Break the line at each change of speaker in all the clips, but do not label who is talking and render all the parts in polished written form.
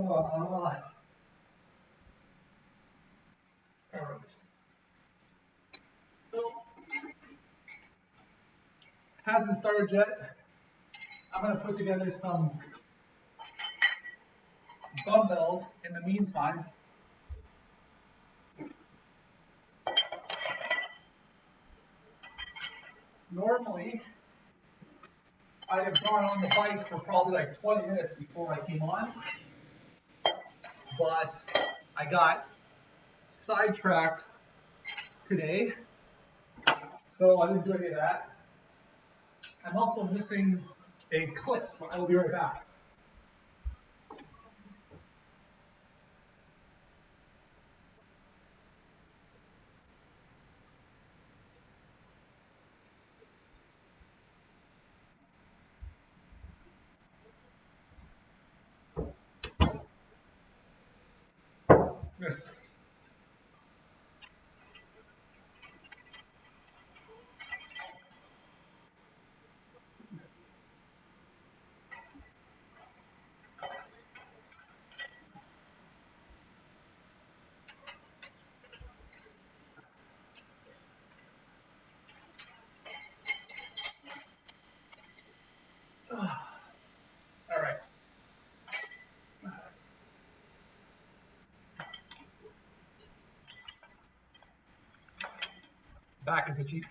All right. So, hasn't started yet. I'm going to put together some dumbbells in the meantime. Normally, I have gone on the bike for probably like 20 minutes before I came on, but I got sidetracked today, so I didn't do any of that. I'm also missing a clip, so I will be right back. Yes. All right. Back is itchy.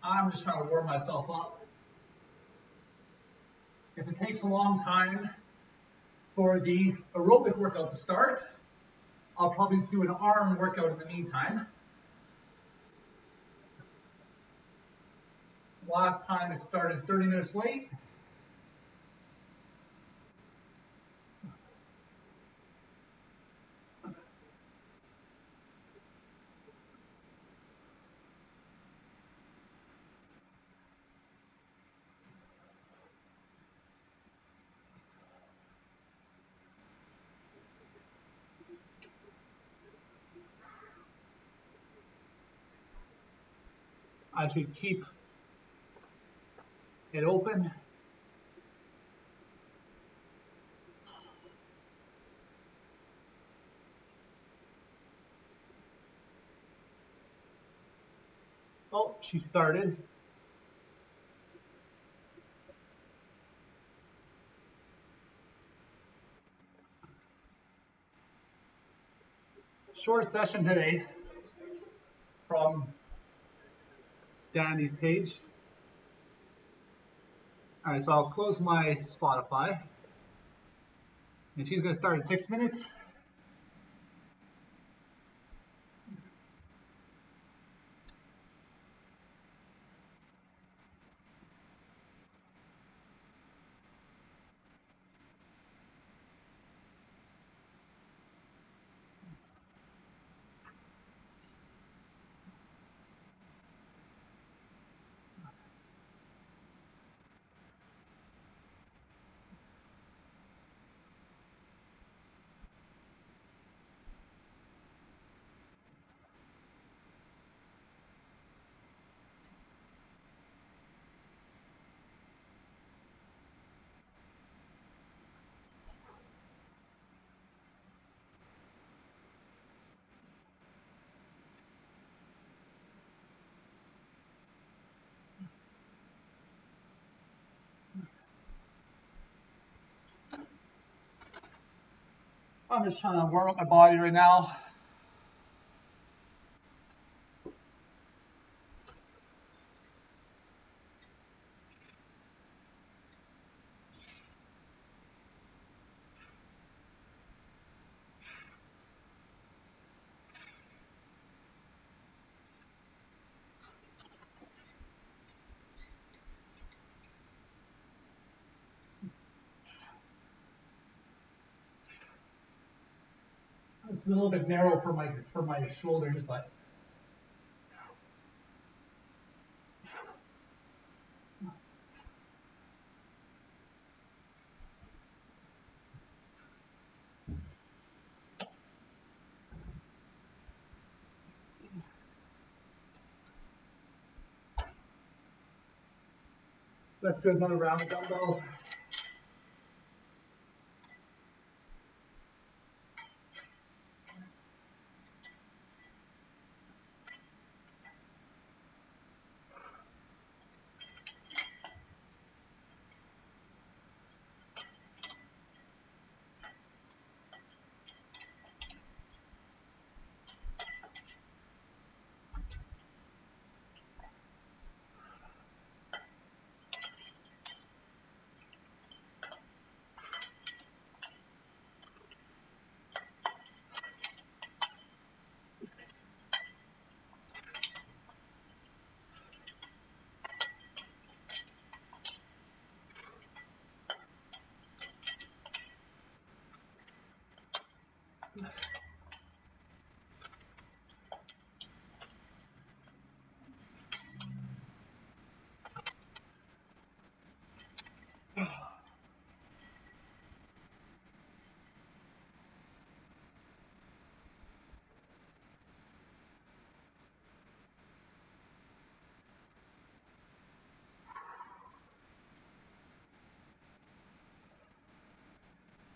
I'm just trying to warm myself up. If it takes a long time for the aerobic workout to start, I'll probably just do an arm workout in the meantime. Last time it started 30 minutes late. I should keep it open. Oh, she started. Short session today from Dandi's page. All right, so I'll close my Spotify. And she's going to start in 6 minutes. I'm just trying to warm up my body right now. It's a little bit narrow for my shoulders, but let's do another round of dumbbells.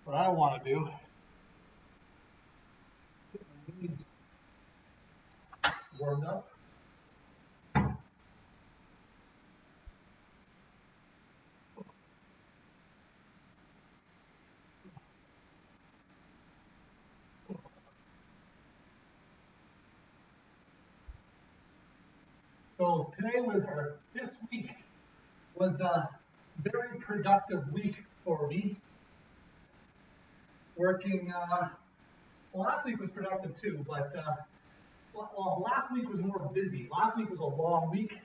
What I want to do, get my knees warmed up. So this week was a very productive week for me. Working, well, last week was productive too, but well, last week was more busy. Last week was a long week.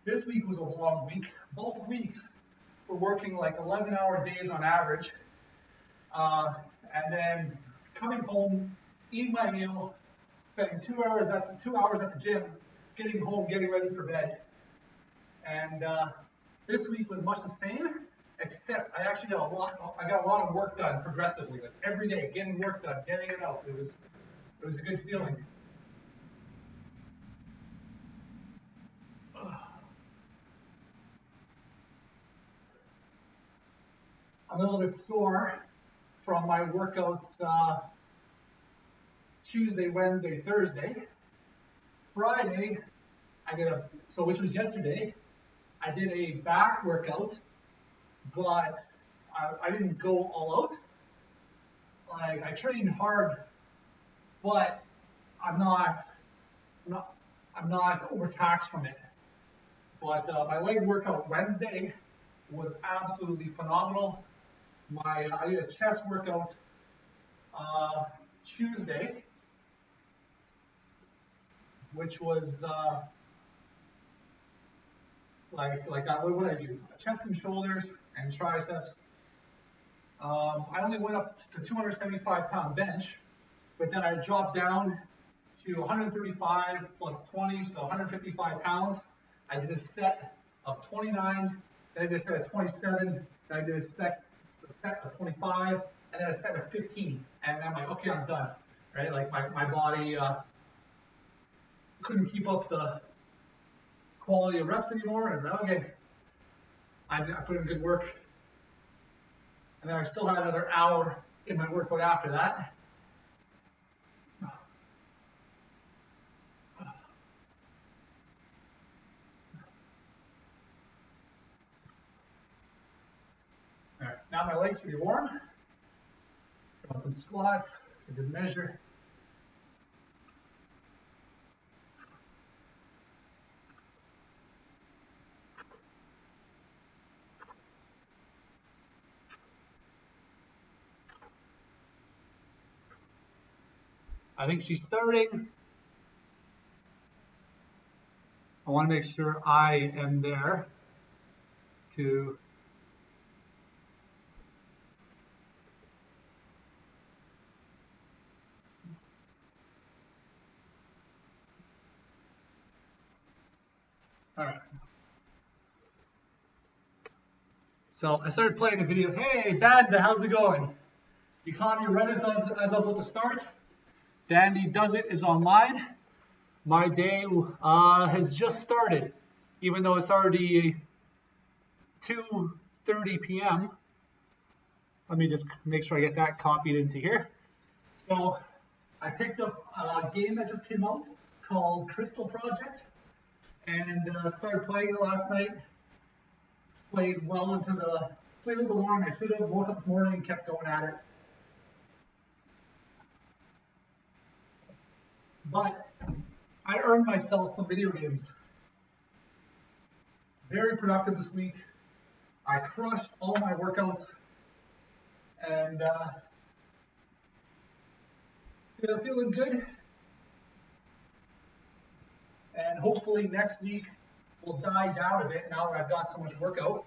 This week was a long week. Both weeks were working like 11-hour days on average. And then coming home, eating my meal, spending 2 hours at the gym, getting home, getting ready for bed. And this week was much the same, except I actually got a lot of work done progressively, like every day, getting work done, getting it out. It was a good feeling. I'm a little bit sore from my workouts Tuesday, Wednesday, Thursday. Friday, which was yesterday, I did a back workout, but I didn't go all out. Like, I trained hard, but I'm not overtaxed from it. But my leg workout Wednesday was absolutely phenomenal. I did a chest workout Tuesday, which was what did I do? Chest and shoulders and triceps. I only went up to 275-pound bench, but then I dropped down to 135 plus 20, so 155 pounds. I did a set of 29, then I did a set of 27, then I did a set of 25, and then a set of 15. And I'm like, okay, I'm done. Right? Like my body couldn't keep up the quality of reps anymore. I was like, okay, I put in good work. And then I still had another hour in my workout after that. All right, now my legs should be warm. On some squats, a good measure. I think she's starting. I want to make sure I am there to all right. So I started playing a video. Hey, Danda, how's it going? You caught me right as I was about to start. Dandi Does It is online. My day has just started, even though it's already 2:30 p.m. Let me just make sure I get that copied into here. So I picked up a game that just came out called Crystal Project and started playing it last night. Played a little bit long. I should have woke up this morning and kept going at it. But I earned myself some video games. Very productive this week. I crushed all my workouts and feeling good. And hopefully next week will die down a bit now that I've got so much workout.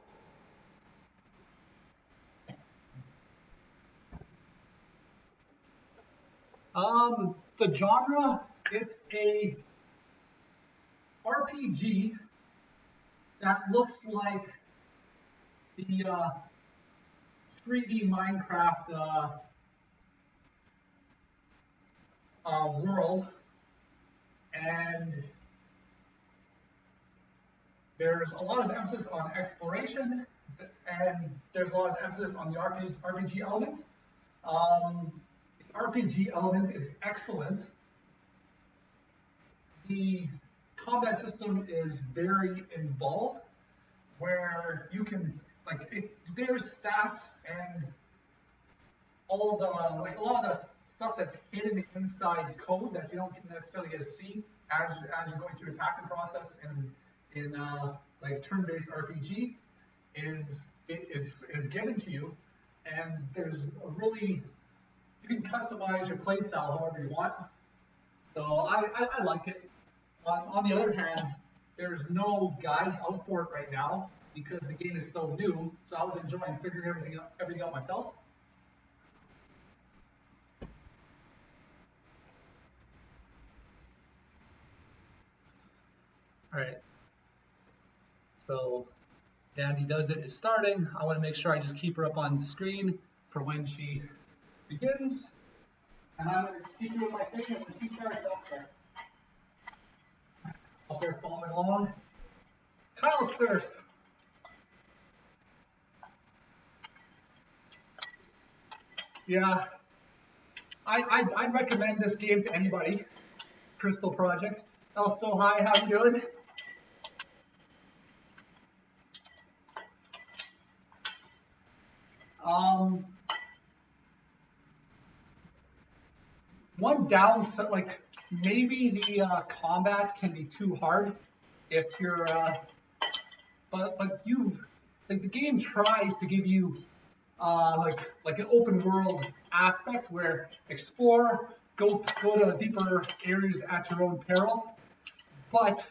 The genre, it's a RPG that looks like the 3D Minecraft world, and there's a lot of emphasis on exploration, and there's a lot of emphasis on the RPG element. The RPG element is excellent. The combat system is very involved, where you can there's stats and all the a lot of the stuff that's hidden inside code that you don't necessarily get to see as you're going through the attacking process in like turn-based RPG is given to you, and there's a really you can customize your playstyle however you want. So I like it. On the other hand, there's no guides out for it right now because the game is so new. So I was enjoying figuring everything out myself. All right. So Dandi Does It is starting. I want to make sure I just keep her up on screen for when she begins. And I'm going to keep you with my finger when she starts up there. I'll start following along. Kyle Surf. Yeah, I'd recommend this game to anybody. Crystal Project. Also, hi, how you doing? One downside, like maybe the combat can be too hard if you're, but you, like the game tries to give you like an open world aspect where explore, go to deeper areas at your own peril, but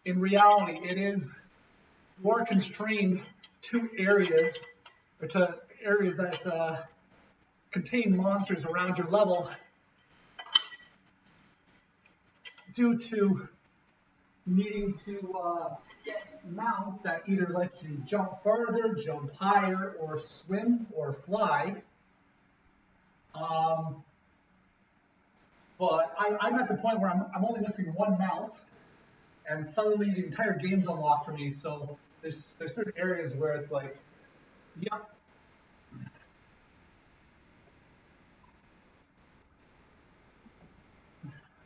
in reality it is more constrained to areas that contain monsters around your level due to needing to get mounts that either lets you jump farther, jump higher, or swim or fly. But I'm at the point where I'm only missing one mount, and suddenly the entire game's unlocked for me. So there's certain areas where it's like, yep.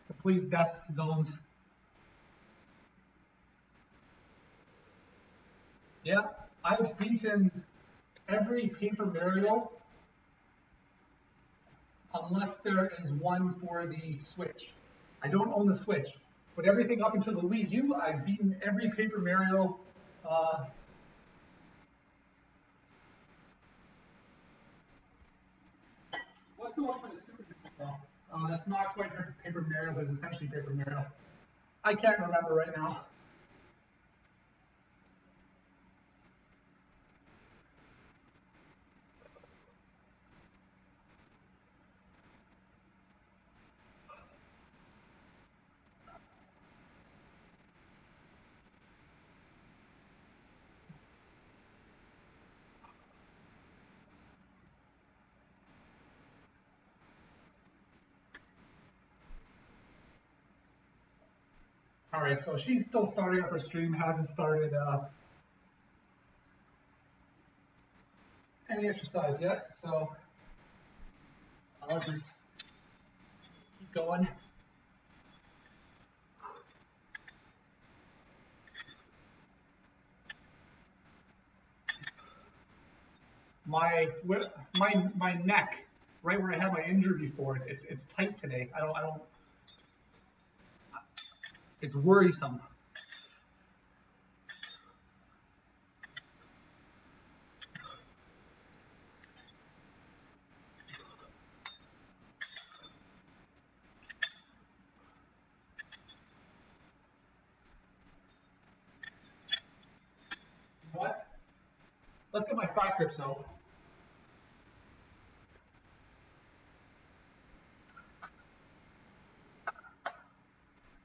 Complete death zones. Yeah, I've beaten every Paper Mario unless there is one for the Switch. I don't own the Switch, but everything up until the Wii U, I've beaten every Paper Mario. What's the one for the Super Nintendo? That's not quite Paper Mario, but it's essentially Paper Mario. I can't remember right now. All right, so she's still starting up her stream, hasn't started any exercise yet, so I'll just keep going. My neck, right where I had my injury before, it's tight today. I don't. It's worrisome. What? Let's get my fat grips out.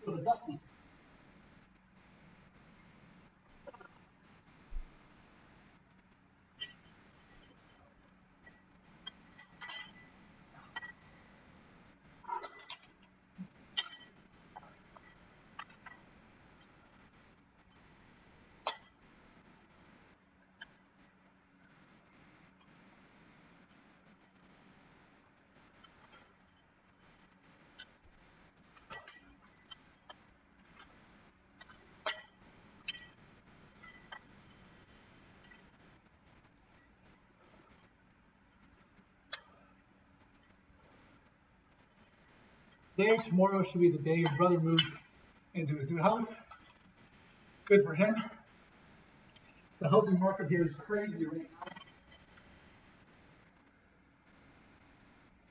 A little dusty. Today, tomorrow should be the day your brother moves into his new house. Good for him. The housing market here is crazy right now.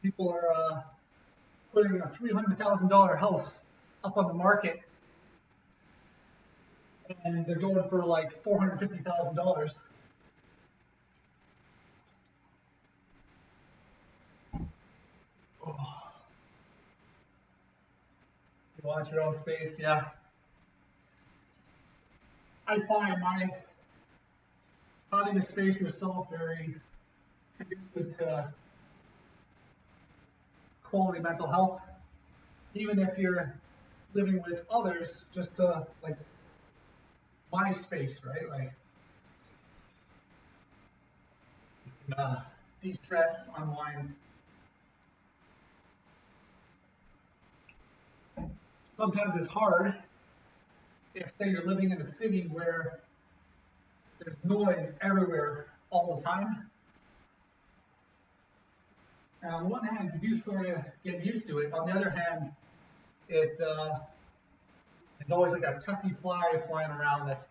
People are putting a $300,000 house up on the market, and they're going for like $450,000. Oh. You watch your own space, yeah. I find my having a space for yourself very conducive to quality mental health. Even if you're living with others, just to like my space, right? Like you can de-stress, unwind. Sometimes it's hard if, say, you're living in a city where there's noise everywhere all the time. And on one hand, you do sort of get used to it. On the other hand, it's always like a pesky fly flying around that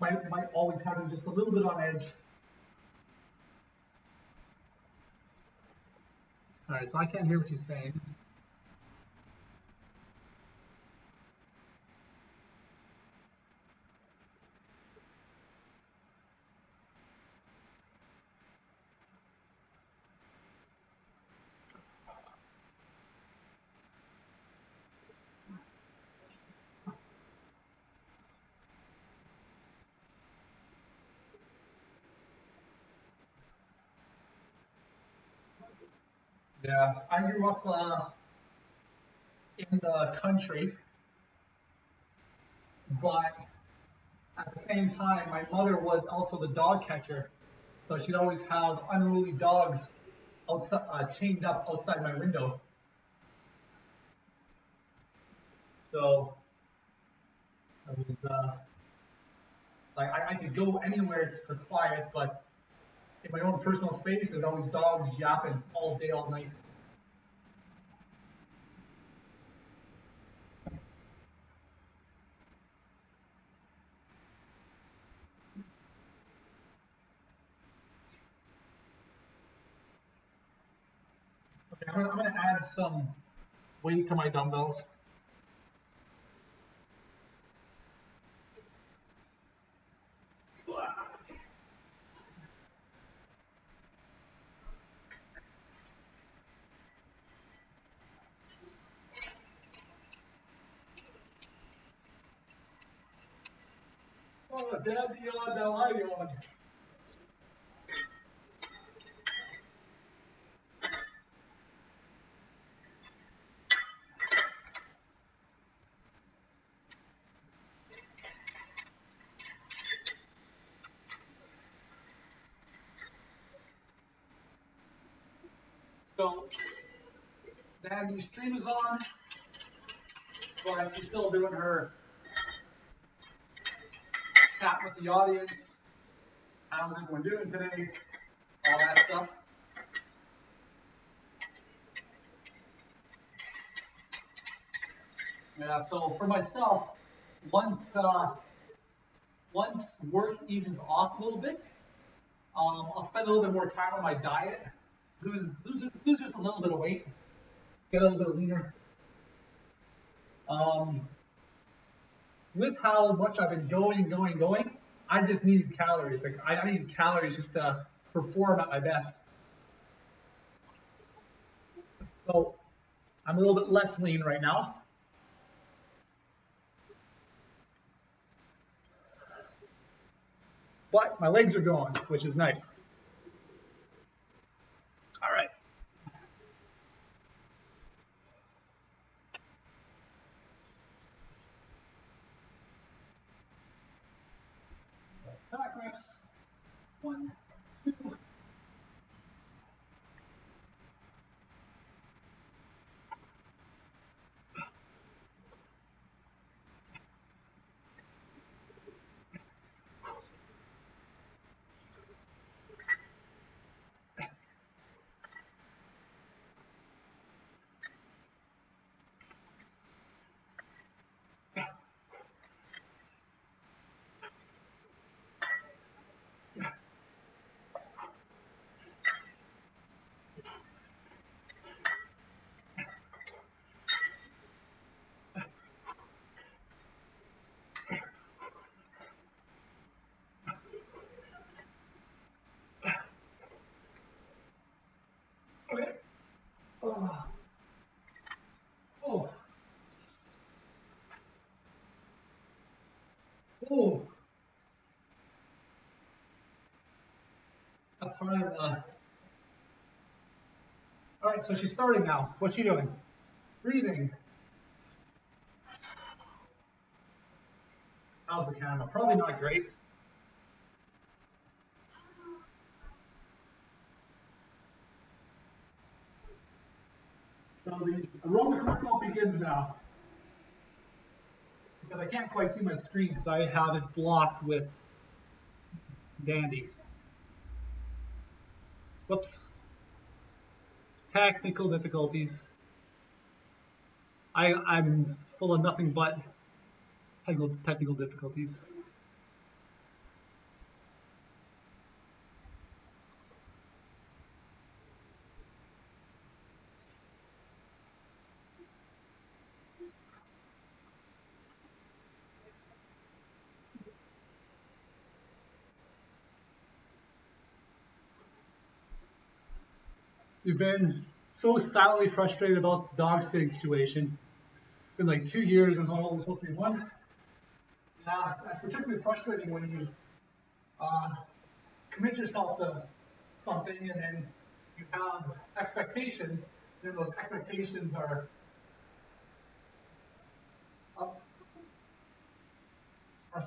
might always have you just a little bit on edge. All right, so I can't hear what you're saying. Yeah, I grew up in the country, but at the same time, my mother was also the dog catcher, so she'd always have unruly dogs outside, chained up outside my window. So it was like I could go anywhere for quiet, but in my own personal space, there's always dogs yapping all day, all night. Okay, I'm gonna add some weight to my dumbbells. Oh, Dandi Does. So, Dandi's stream is on, but she's still doing her chat with the audience. How's everyone doing today? All that stuff. Yeah, so for myself, once work eases off a little bit, I'll spend a little bit more time on my diet, lose just a little bit of weight, get a little bit leaner. With how much I've been going, I just needed calories. Like I needed calories just to perform at my best. So I'm a little bit less lean right now. But my legs are going, which is nice. All right. Back reps. 1, 2. Okay. Oh. Oh. Oh. That's hard. All right, so she's starting now. What's she doing? Breathing. How's the camera? Probably not great. So the aerobic workout begins now. He said I can't quite see my screen because I have it blocked with Dandi. Whoops. Technical difficulties. I'm full of nothing but technical difficulties. You've been so silently frustrated about the dog sitting situation. It's been like 2 years, and it's only supposed to be 1. Yeah, that's particularly frustrating when you commit yourself to something and then you have expectations, then those expectations are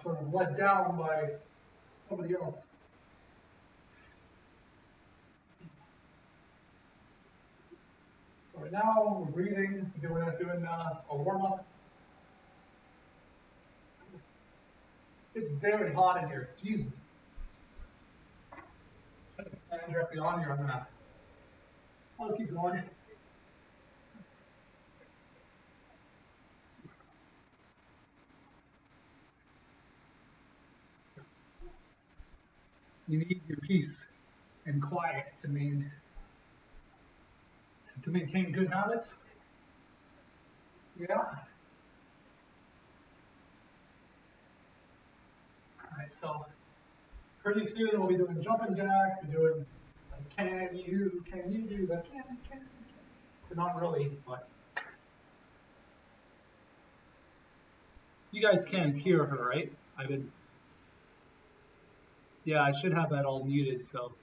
sort of let down by somebody else. So right now we're breathing, doing a warm-up. It's very hot in here. Jesus. I stand directly on here, I'll just keep going. You need your peace and quiet to maintain good habits. Yeah. All right, so pretty soon we'll be doing jumping jacks, be doing like, can you do that? Can. So not really, but you guys can hear her, right? Yeah, I should have that all muted, so.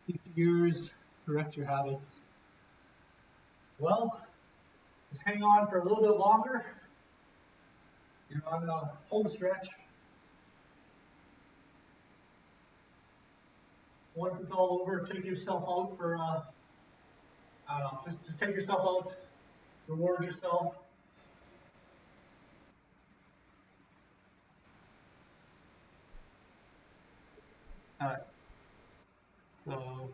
Keep yours, correct your habits. Well, just hang on for a little bit longer. You're on the home stretch. Once it's all over, take yourself out for, I don't know, just take yourself out, reward yourself. All right. So,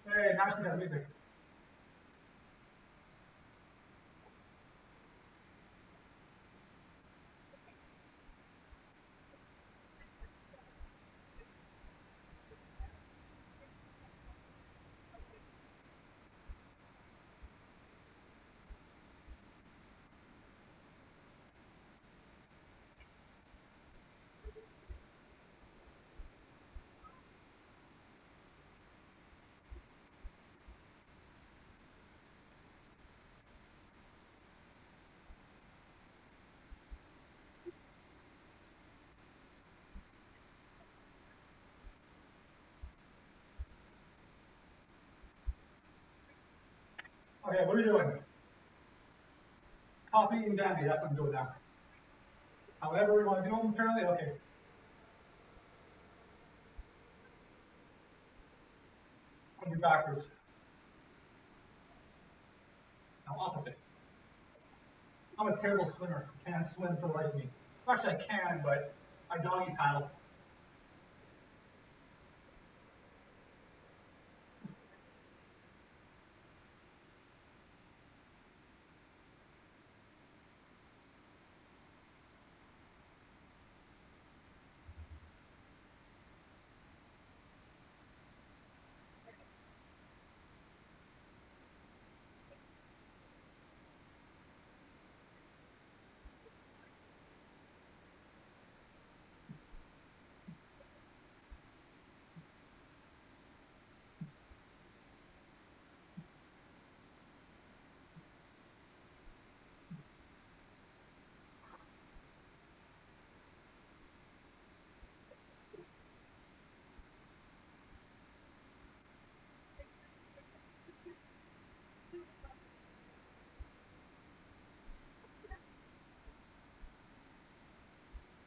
hey, now we got music. Okay, what are we doing? Copying Dandi, that's what I'm doing now. However we want to do them, apparently, okay. I'll do backwards. Now opposite. I'm a terrible swimmer. Can't swim for the life of me. Actually, I can, but I doggy paddle.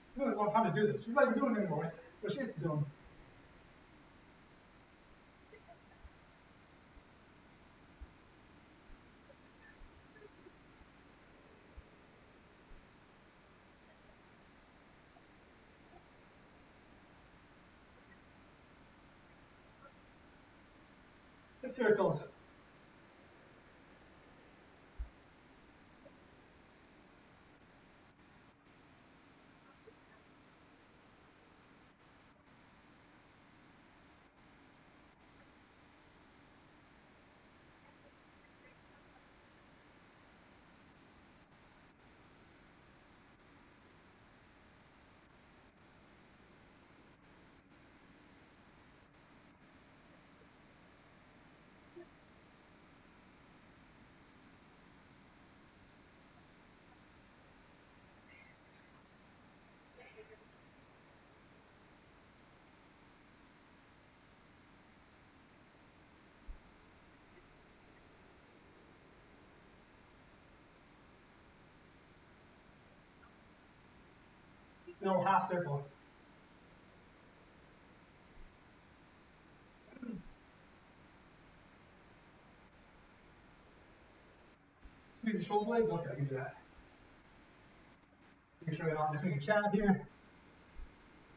It's really a long time to do this. She's not even doing it anymore. It's what she used to do. Six circles. No, half circles. Squeeze the shoulder blades. Okay, I can do that. Make sure you're not missing a chab here.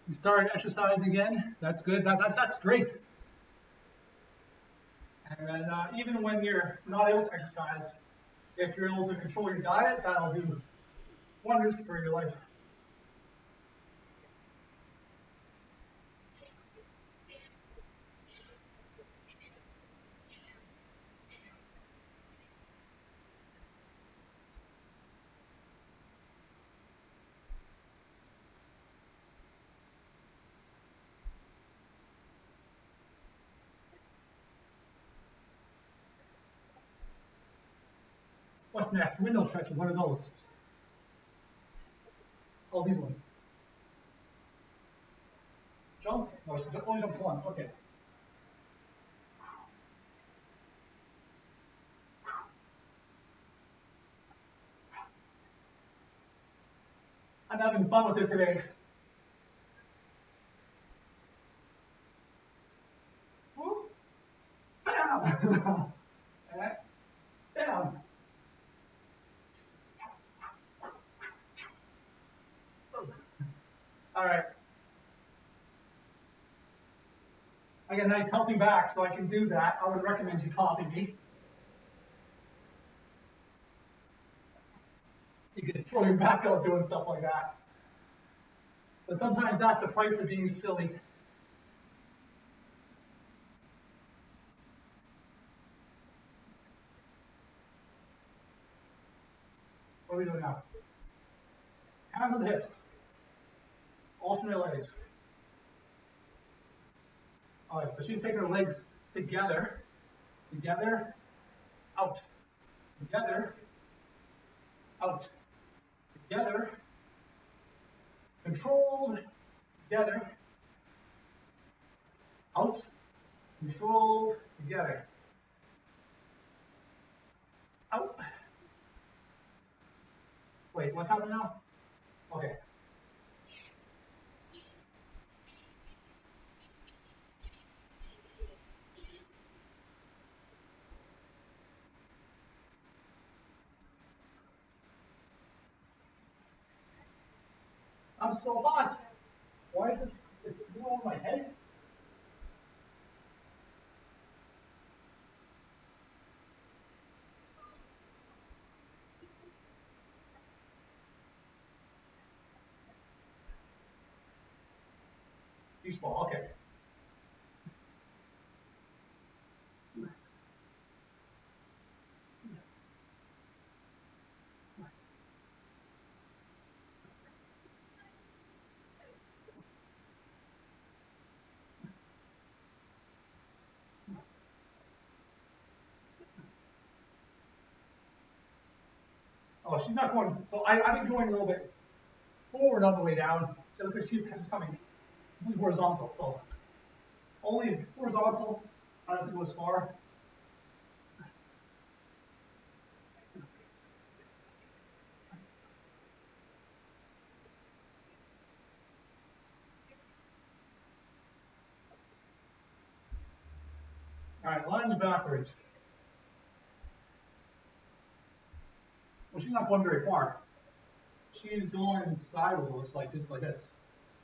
You start exercise again. That's good. That's great. And then even when you're not able to exercise, if you're able to control your diet, that'll do wonders for your life. What's next? Window stretches. What are those? Oh, these ones. Jump? No, she only jumps once. Okay. I'm having fun with it today. Whoop. Bam! Bam! All right. I got a nice healthy back, so I can do that. I would recommend you copy me. You can throw your back out doing stuff like that. But sometimes that's the price of being silly. What are we doing now? Hands on the hips. Alternate legs. All right, so she's taking her legs together, out, together, out, together, controlled, together, out, controlled, together, out. Wait, what's happening now? Okay. I'm so hot. Why is this? Is it over my head? Beach ball, okay. Oh, she's not going. So I've been going a little bit forward on the way down. So it looks like she's coming horizontal. So only horizontal. I don't have to go as far. All right, lunge backwards. Well, she's not going very far. She's going sideways, it looks like, just like this.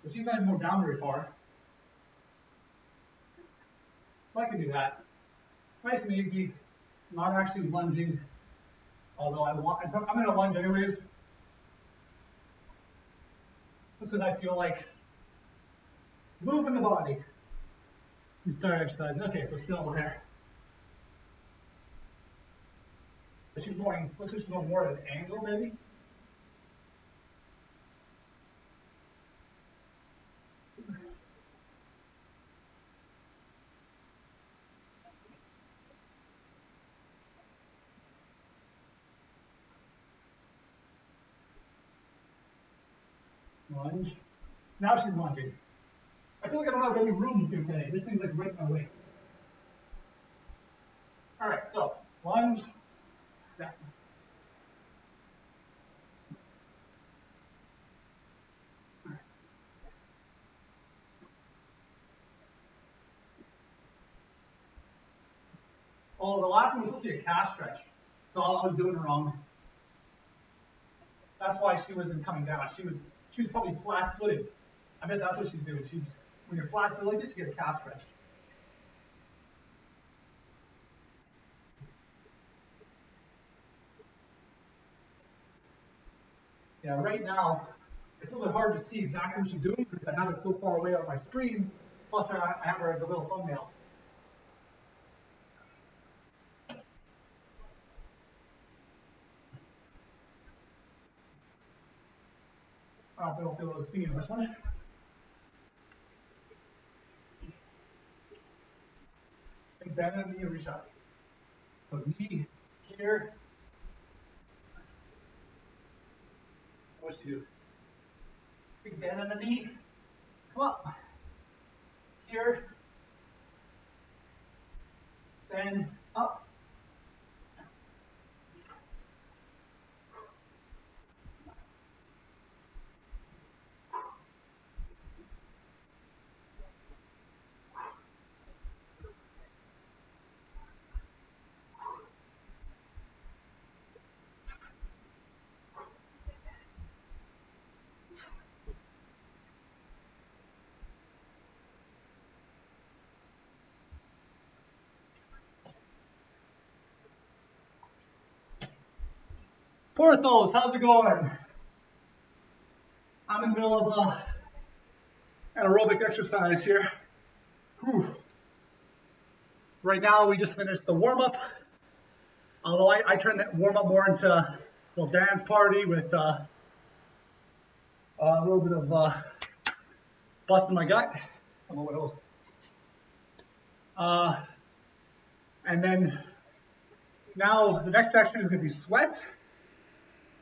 So she's not even going down very far. So I can do that. Nice and easy, not actually lunging, although I'm going to lunge anyways, just because I feel like moving the body. You start exercising. Okay, so still there. But she's going, looks like she's going more at an angle, maybe. Lunge. Now she's lunging. I feel like I don't have any room here today. This thing's like right in my way. All right, so lunge, step. Oh, the last one was supposed to be a calf stretch, so I was doing it wrong. That's why she wasn't coming down. She was probably flat-footed. I bet that's what she's doing. When you're flat-footed like this, you get a calf stretch. Yeah, right now it's a little bit hard to see exactly what she's doing because I have it so far away on my screen. Plus, I have her as a little thumbnail. I don't know if you'll see in this one. And bend on the knee and reach up. So knee here. What she do? Big bend on the knee. Come up. Here. Then up. Porthos, how's it going? I'm in the middle of an aerobic exercise here. Whew. Right now, we just finished the warm-up. Although I turned that warm-up more into a little dance party with a little bit of busting my gut. I don't know what else. And then now the next section is going to be sweat.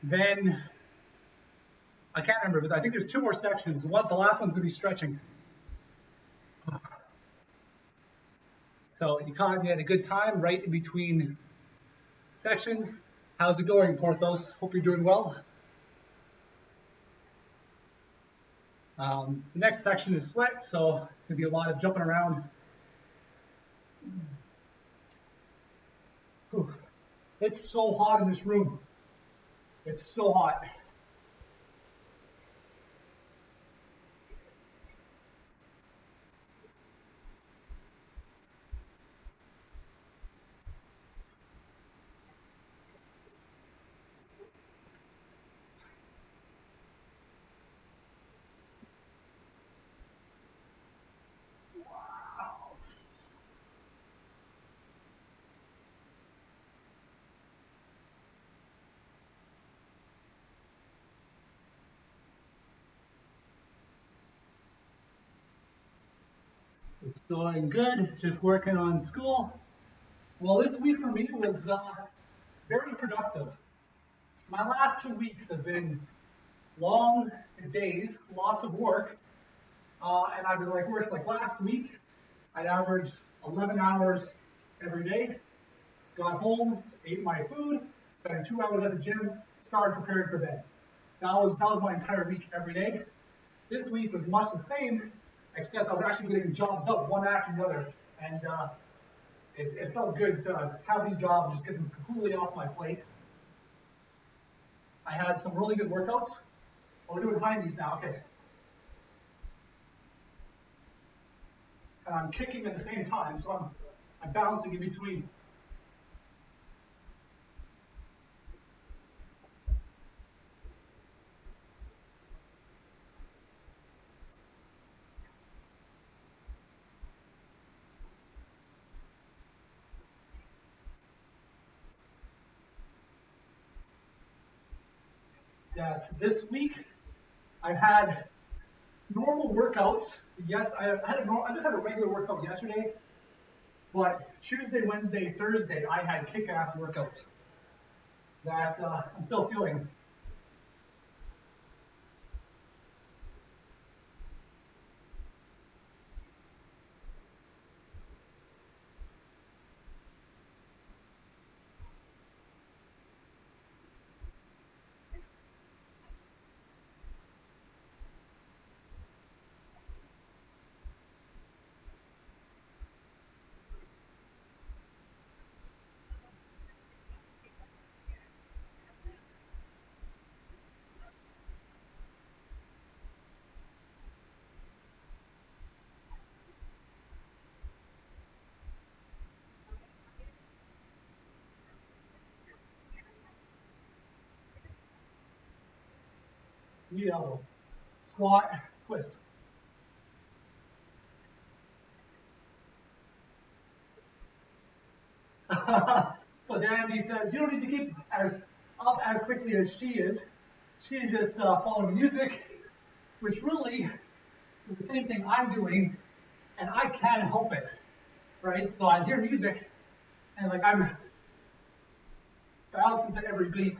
Then I can't remember, but I think there's 2 more sections. The last one's going to be stretching. So you caught me at a good time, right in between sections. How's it going, Porthos? Hope you're doing well. The next section is sweat, so there's going to be a lot of jumping around. Whew. It's so hot in this room. It's so hot. It's going good, just working on school. Well, this week for me was very productive. My last 2 weeks have been long days, lots of work, and I've been working last week. I averaged 11 hours every day. Got home, ate my food, spent 2 hours at the gym, started preparing for bed. That was my entire week every day. This week was much the same, except I was actually getting jobs up one after the other, and it felt good to have these jobs just getting completely off my plate. I had some really good workouts. Oh, we're doing high knees now, okay. And I'm kicking at the same time, so I'm balancing in between. Yeah, this week I've had normal workouts. Yes, I just had a regular workout yesterday, but Tuesday, Wednesday, Thursday, I had kick-ass workouts that I'm still feeling. the elbow. Squat, twist. So Dandi says, you don't need to keep up as quickly as she is. She's just following music, which really is the same thing I'm doing, and I can't help it, right? So I hear music, and like I'm bouncing to every beat.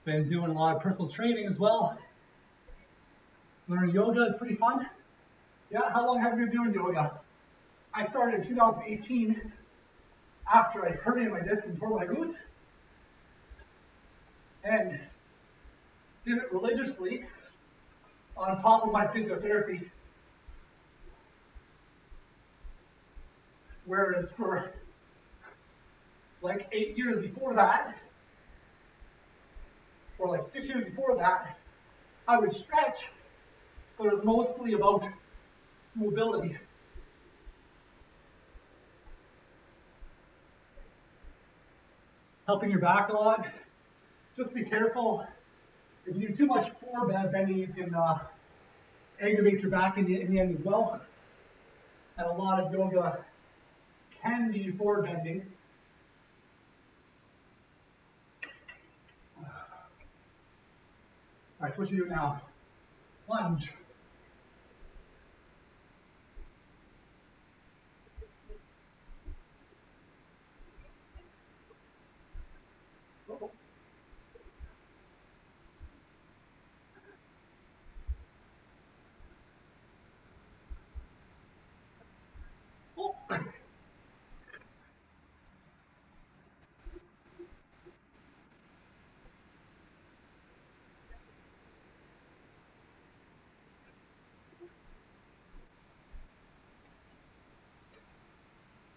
Been doing a lot of personal training as well. Learning yoga is pretty fun. Yeah, how long have you been doing yoga? I started in 2018 after I herniated my disc and tore my glute, and did it religiously on top of my physiotherapy. Whereas for like 8 years before that, or like 6 years before that, I would stretch, but it was mostly about mobility. Helping your back a lot. Just be careful. If you do too much forward bending, you can aggravate your back in the end as well. And a lot of yoga can be forward bending. All right, what you do now? Lunge. Oh. Oh.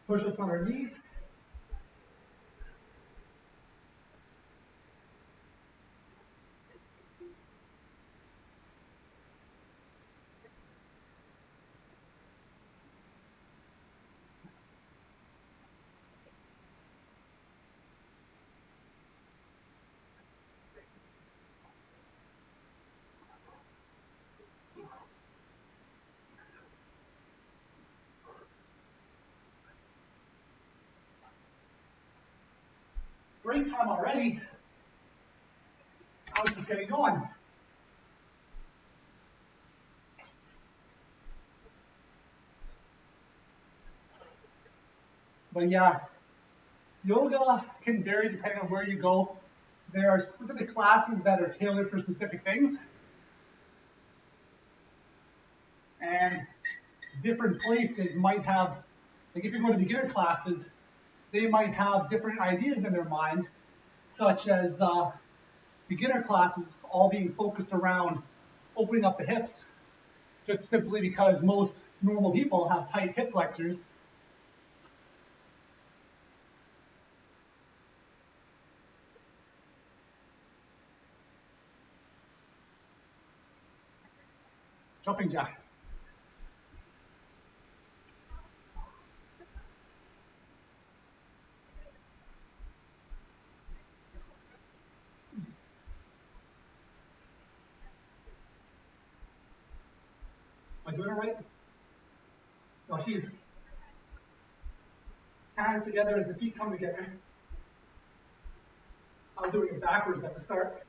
Push-ups on our knees. Great time already. I was just getting going. But yeah, yoga can vary depending on where you go. There are specific classes that are tailored for specific things. And different places might have, like if you're going to beginner classes, they might have different ideas in their mind, such as beginner classes all being focused around opening up the hips, just simply because most normal people have tight hip flexors. Jumping jack. Am I doing it right? No, she's hands together as the feet come together. I was doing it backwards at the start.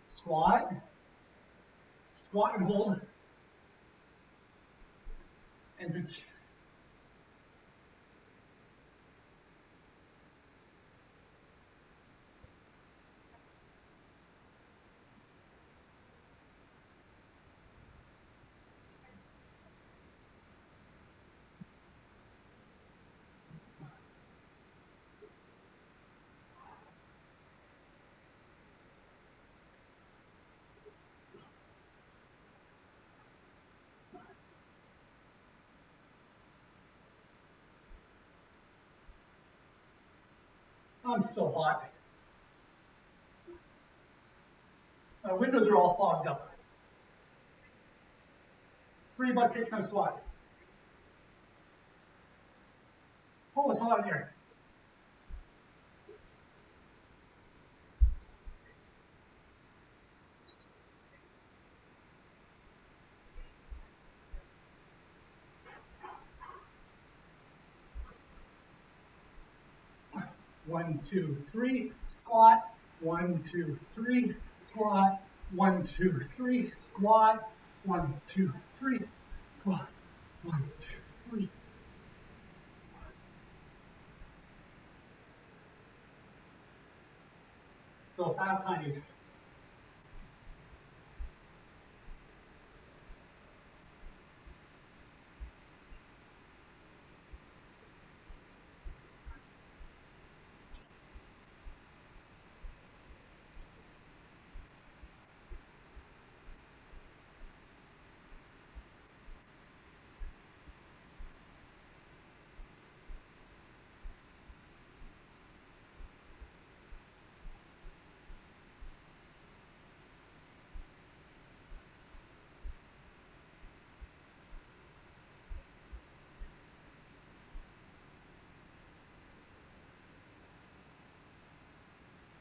Squat, squat and hold, and reach. I'm so hot. My windows are all fogged up. 3 butt kicks on a squat. Oh, it's hot in here. One, two, three, squat. 1, 2, 3, squat. 1, 2, 3, squat. 1, 2, 3, squat. 1, 2, 3. So fast hindies.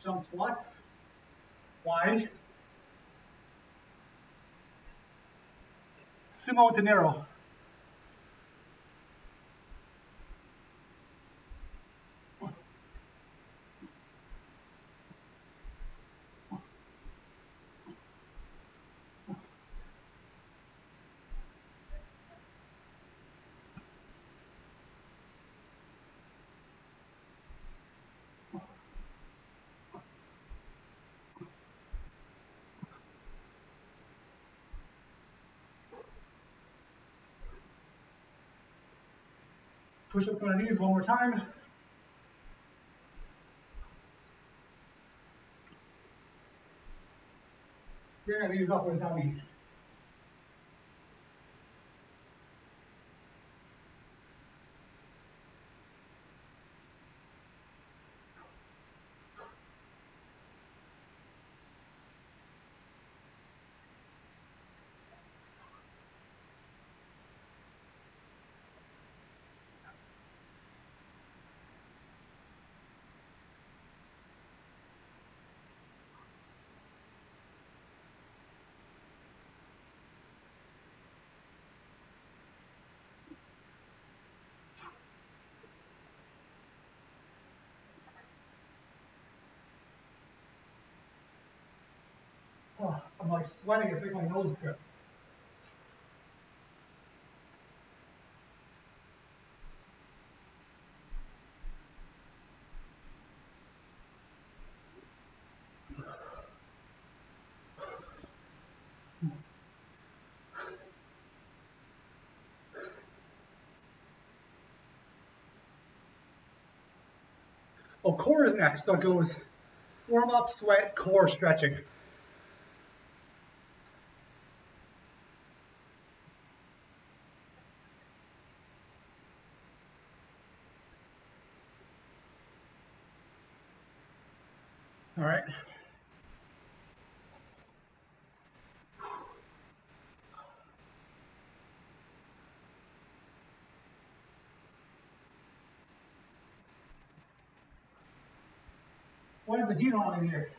Jump squats. Wide. Sumo to narrow. Push up on our knees one more time. Bring our knees up with our knee. Oh, I'm like sweating, it's like my nose drip. Oh, core is next, so it goes warm up, sweat, core stretching. All right. What is the heat on in here?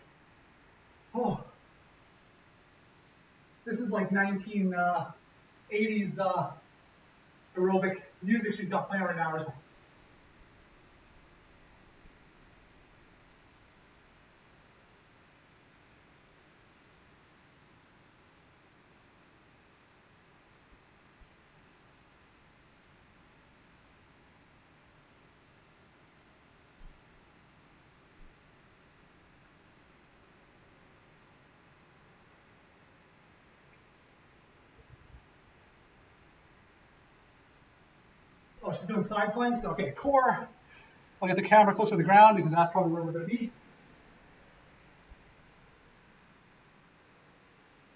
Oh, this is like 1980s aerobic music she's got playing right now or something. Oh, she's doing side planks? Okay, core. I'll get the camera closer to the ground because that's probably where we're going to be.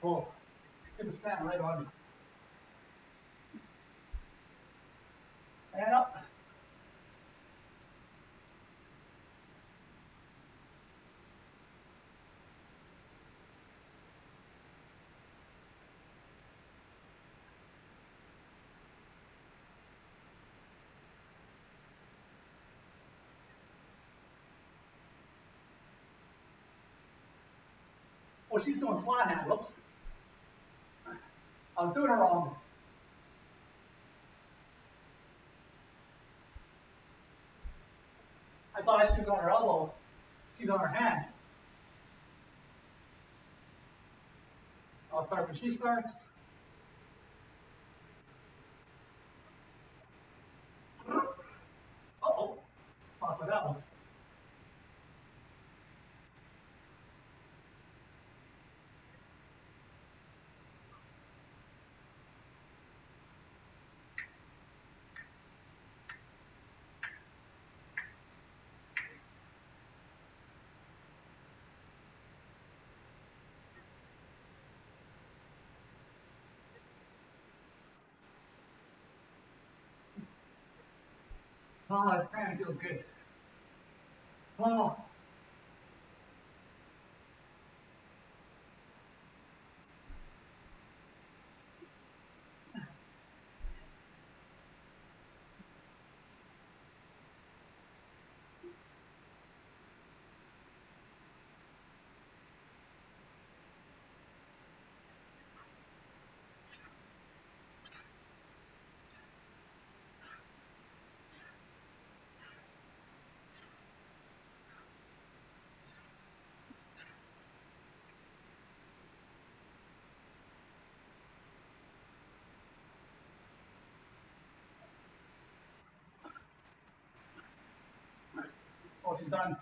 Oh, get the stand right on me. And up. Oh, she's doing flat hand. Whoops. I was doing it wrong. I thought she was on her elbow. She's on her hand. I'll start when she starts. Uh-oh. Lost my balance. Oh, this cramping feels good. Oh. Oh, she's done.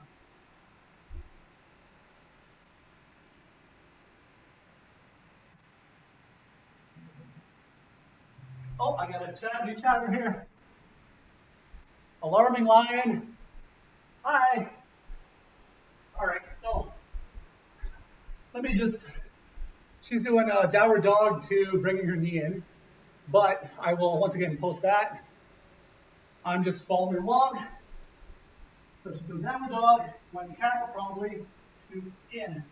Oh, I got a new chatter here. Alarming lion. Hi. All right, so let me just, she's doing a downward dog to bringing her knee in, but I will once again post that. I'm just following along. So she's doing downward dog, one camera probably, two in.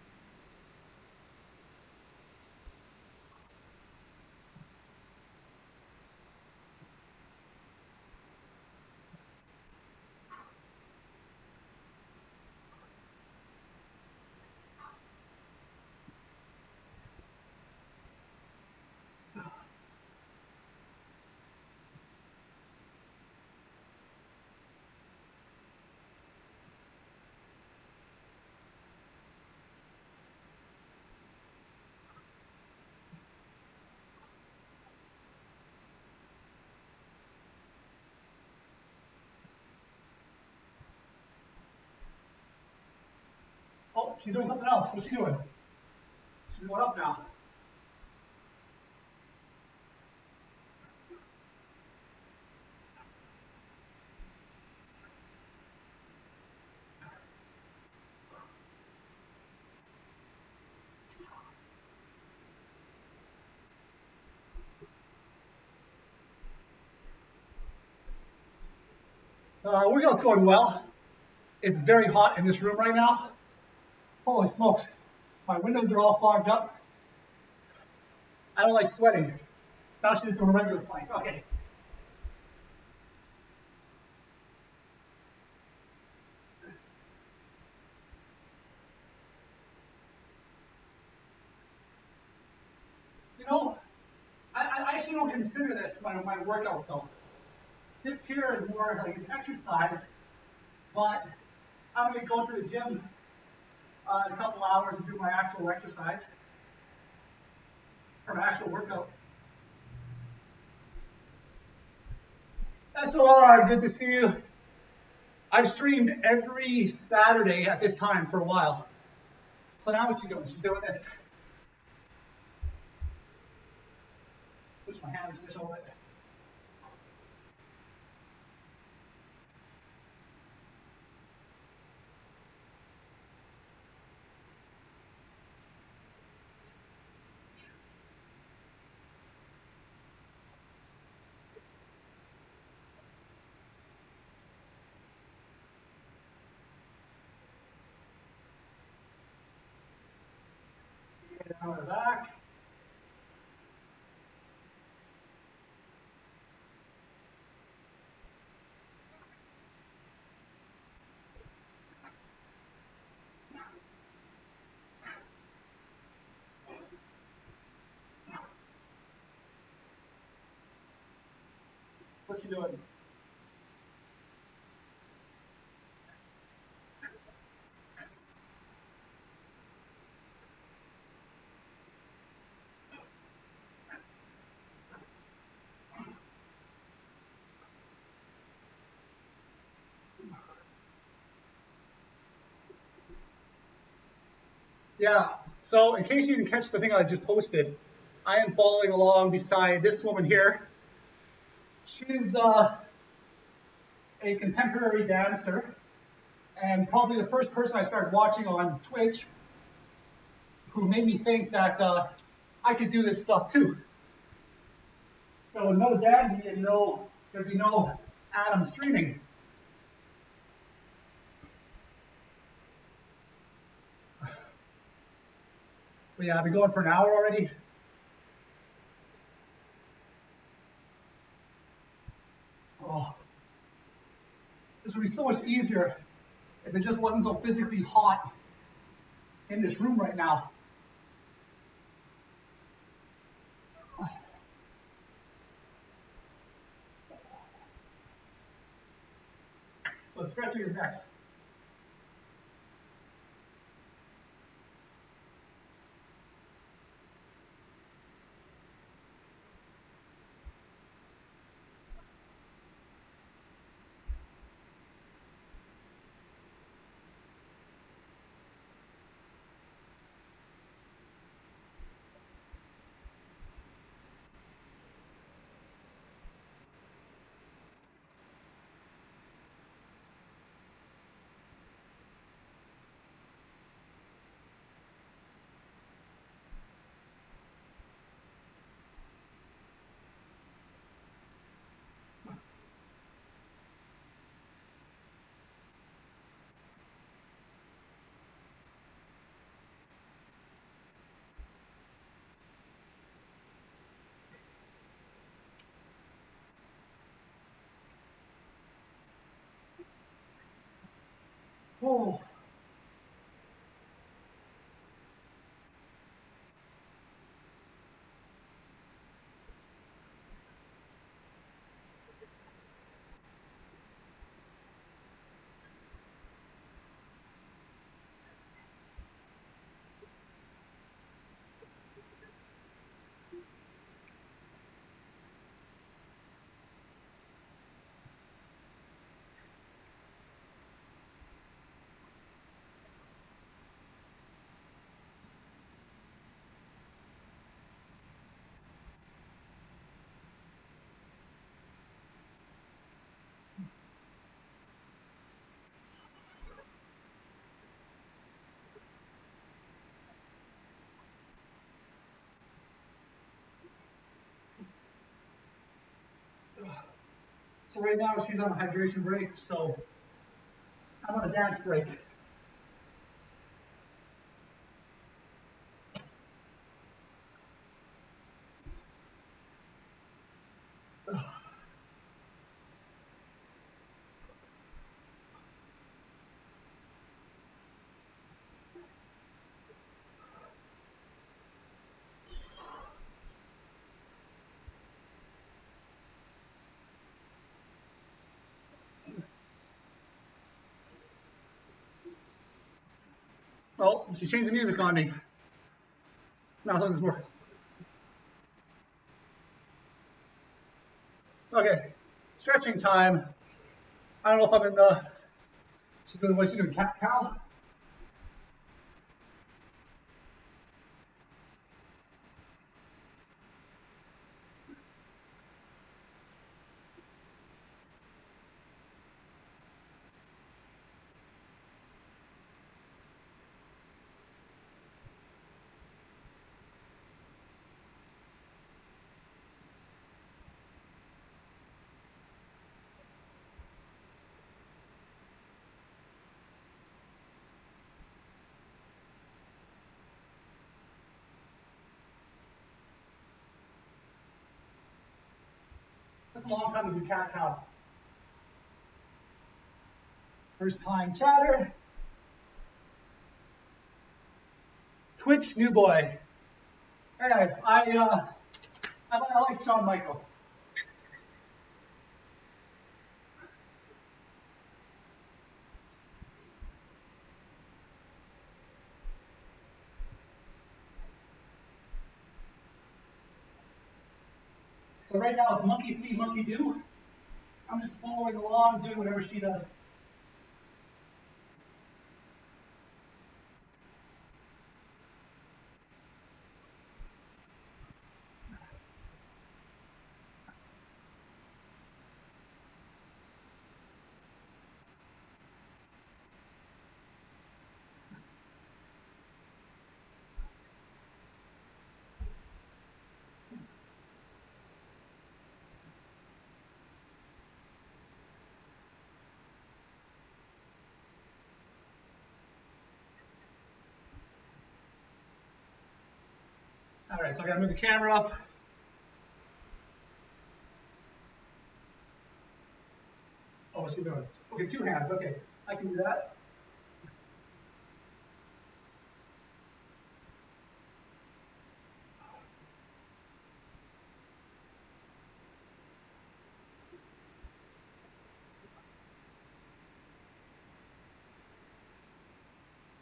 Oh, she's doing something else. What's she doing? She's going up now. Workout's going well. It's very hot in this room right now. Holy smokes. My windows are all fogged up. I don't like sweating. So now she's doing a regular plank. Okay. You know, I actually don't consider this my workout though. This here is more like it's exercise, but I'm going to go to the gym in a couple hours and do my actual exercise, or my actual workout. SOR, good to see you. I've streamed every Saturday at this time for a while. So now what's she doing? She's doing this. Push my hand just over it. Get it on her back. What you doing? Yeah, so in case you didn't catch the thing I just posted, I am following along beside this woman here. She's a contemporary dancer and probably the first person I started watching on Twitch who made me think that I could do this stuff too. So no Dandy and there'd be no Adam streaming. But yeah, I've been going for an hour already. Oh, this would be so much easier if it just wasn't so physically hot in this room right now. So stretching is next. Oh. So right now she's on a hydration break, so I'm on a dance break. Oh, she changed the music on me. Now something's more. Okay, stretching time. I don't know if I'm in the. She's doing what she's doing, cat cow. That's a long time to do cat cow. First time chatter. Twitch new boy. Hey, I like Shawn Michael. So right now it's monkey see, monkey do. I'm just following along, doing whatever she does. All right, so I gotta move the camera up. Oh, what's she doing? Okay, 2 hands. Okay, I can do that.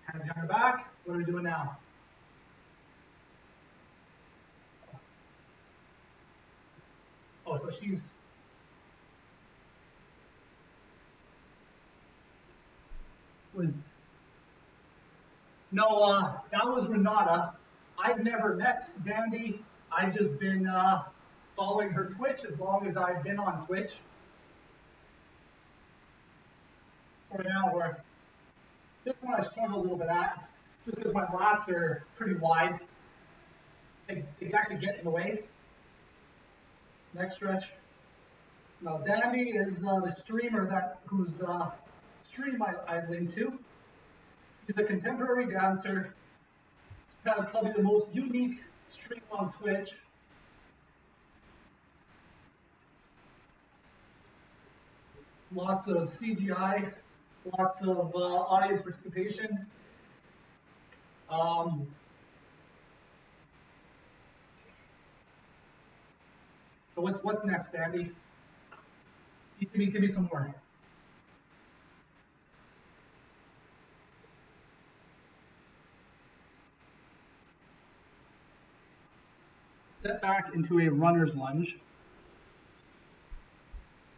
Hands behind her back. What are we doing now? Oh, so she's no, that was Renata. I've never met Dandi. I've just been following her Twitch as long as I've been on Twitch. So now this one I struggle a little bit at, just because my lats are pretty wide. They actually get in the way. Next stretch. Now Dandi is the streamer whose stream I link to. He's a contemporary dancer. He has probably the most unique stream on Twitch. Lots of CGI, lots of audience participation. So what's next, Dandi? Give me some more. Step back into a runner's lunge.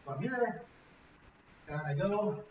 So I'm here, and I go.